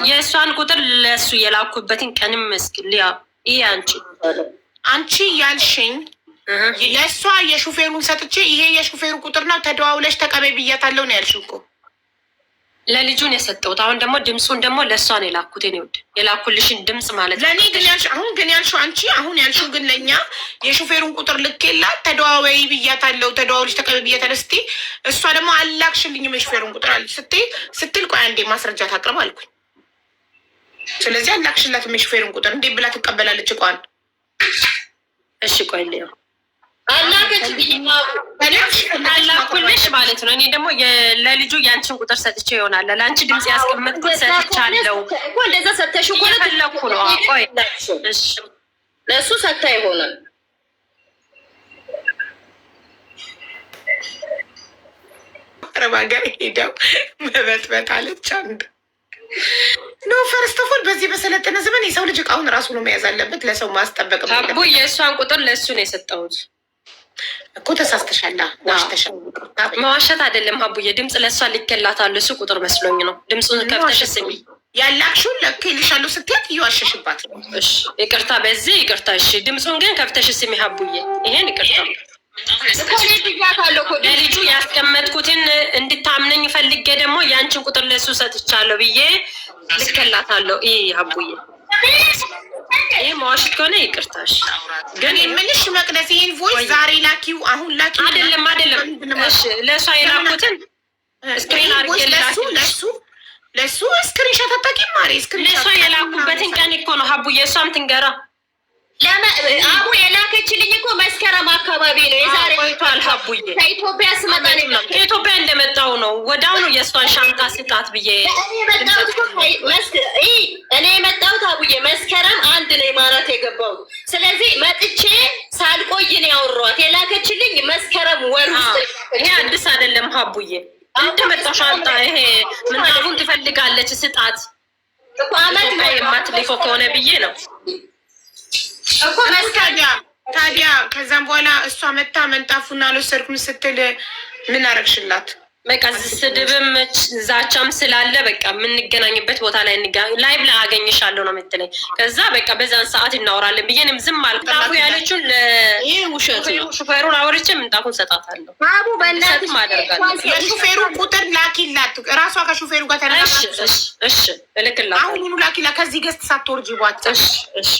የእሷን ቁጥር ለእሱ የላኩበትን ቀንም መስክልያ ይሄ አንቺ ያልሽኝ ለእሷ የሹፌሩን ሰጥቼ ይሄ የሹፌሩ ቁጥር ነው ተደዋውለሽ ተቀበይ ብያታለሁ ነው ያልሽው እኮ ለልጁን የሰጠሁት። አሁን ደግሞ ድምፁን ደግሞ ለእሷ ነው የላኩት። እኔ ውድ የላኩልሽን ድምፅ ማለት ነው። ለእኔ ግን ያልሽ አሁን ግን ያልሽው አንቺ አሁን ያልሽው ግን ለእኛ የሹፌሩን ቁጥር ልኬላት ተደዋወይ ብያታለሁ ተደዋውልሽ ተቀበይ ብያታለሁ ስትይ እሷ ደግሞ አላክሽልኝም የሹፌሩን ቁጥር አለች ስትል ቆይ አንዴ ማስረጃ ታቅርብ አልኩኝ። ስለዚህ አላክሽላትም የሹፌሩን ቁጥር እንዴ ብላ ትቀበላለች እቋን? እሺ ቆይ ልየው አላኩልሽ ማለት ነው። እኔ ደግሞ ለልጁ ያንቺን ቁጥር ሰጥቼ ይሆናል ለአንቺ ድምፅ ያስቀመጥኩት ሰጥቻለሁ። እንደዛ ሰጥተሽ እኮ ለኩ ነው። ቆይ ለእሱ ሰጥታ ይሆናል። አረብ ሀገር ሄደው መበጥበጥ አለች አንድ ኖ ፈርስት ኦፍ ኦል በዚህ በሰለጠነ ዘመን የሰው ልጅ እቃውን ራሱ ነው መያዝ አለበት። ለሰው ማስጠበቅ አቡ የእሷን ቁጥር ለእሱ ነው የሰጠሁት እኮ ተሳስተሻላ። ዋሽተሻል። መዋሸት አይደለም አቡዬ፣ ድምፅ ለእሷ ልኬላታለሁ። እሱ ቁጥር መስሎኝ ነው። ድምፁን ከፍተሽ ስሚ። ያላክሽውን ልኬልሻለሁ ስትያት እየዋሸሽባት ነው። እሺ ይቅርታ፣ በዚህ ይቅርታ። እሺ ድምፁን ግን ከፍተሽ ስሚ አቡዬ። ይሄን ይቅርታ ለልጁ ያስቀመጥኩትን እንድታምነኝ ፈልጌ ደግሞ ያንቺን ቁጥር ለእሱ ሰጥቻለሁ ብዬ ልኬላታለሁ። ይሄ አቡዬ ይህ መዋሽት ከሆነ ይቅርታሽ። ግን የምልሽ መቅደስ ይህን ቮይስ ዛሬ ላኪው አሁን ላኪው አይደለም እሺ ለእሷ የላኩትን ስክሪን አድርጌ ለእሱ ስክሪንሾት አታውቂም ማሪ? ለእሷ የላኩበትን ቀን እኮ ነው ሀቡ የእሷም ትንገራ አቡ የላከችልኝ እኮ መስከረም አካባቢ ነው። የዛሬ ቆይቷል ሀቡዬ። ከኢትዮጵያ ስመጣ ነው ከኢትዮጵያ እንደመጣው ነው ወዳውኑ የእሷን ሻንጣ ስጣት ብዬ እኔ የመጣሁት አቡዬ መስከረም 1 ነው ማራት የገባሁት። ስለዚህ መጥቼ ሳልቆይ ነው ያወራኋት። የላከችልኝ መስከረም ወር ውስጥ። ይሄ አዲስ አይደለም ሀቡዬ። እንደመጣው ሻንጣ ይሄ ምናምን ትፈልጋለች ስጣት እኮ አመት ነው የማትልፈው ከሆነ ብዬ ነው እኮ ታዲያ ከዛም በኋላ እሷ መታ መንጣፉና አልወሰድኩም ስትል ምን አረግሽላት? በቃ ስድብም ዛቻም ስላለ በቃ የምንገናኝበት ቦታ ላይ ላይቭ ላይ አገኝሻለሁ ነው የምትለኝ። ከዛ በቃ በዛን ሰዓት እናወራለን ብዬንም ዝም አልኩ። ምንጣፉ ያለችውን ሹፌሩን አውርቼ ምንጣፉን ሰጣታለሁ። አቡ በእናትሽ አደርጋለሁ። የሹፌሩ ቁጥር ላኪላት፣ እራሷ ከሹፌሩ ጋር ተነጋግራ። እሺ እልክላት። አሁኑኑ ላኪላት ከዚህ ገዝት ሳትወርጂ ቧት። እሺ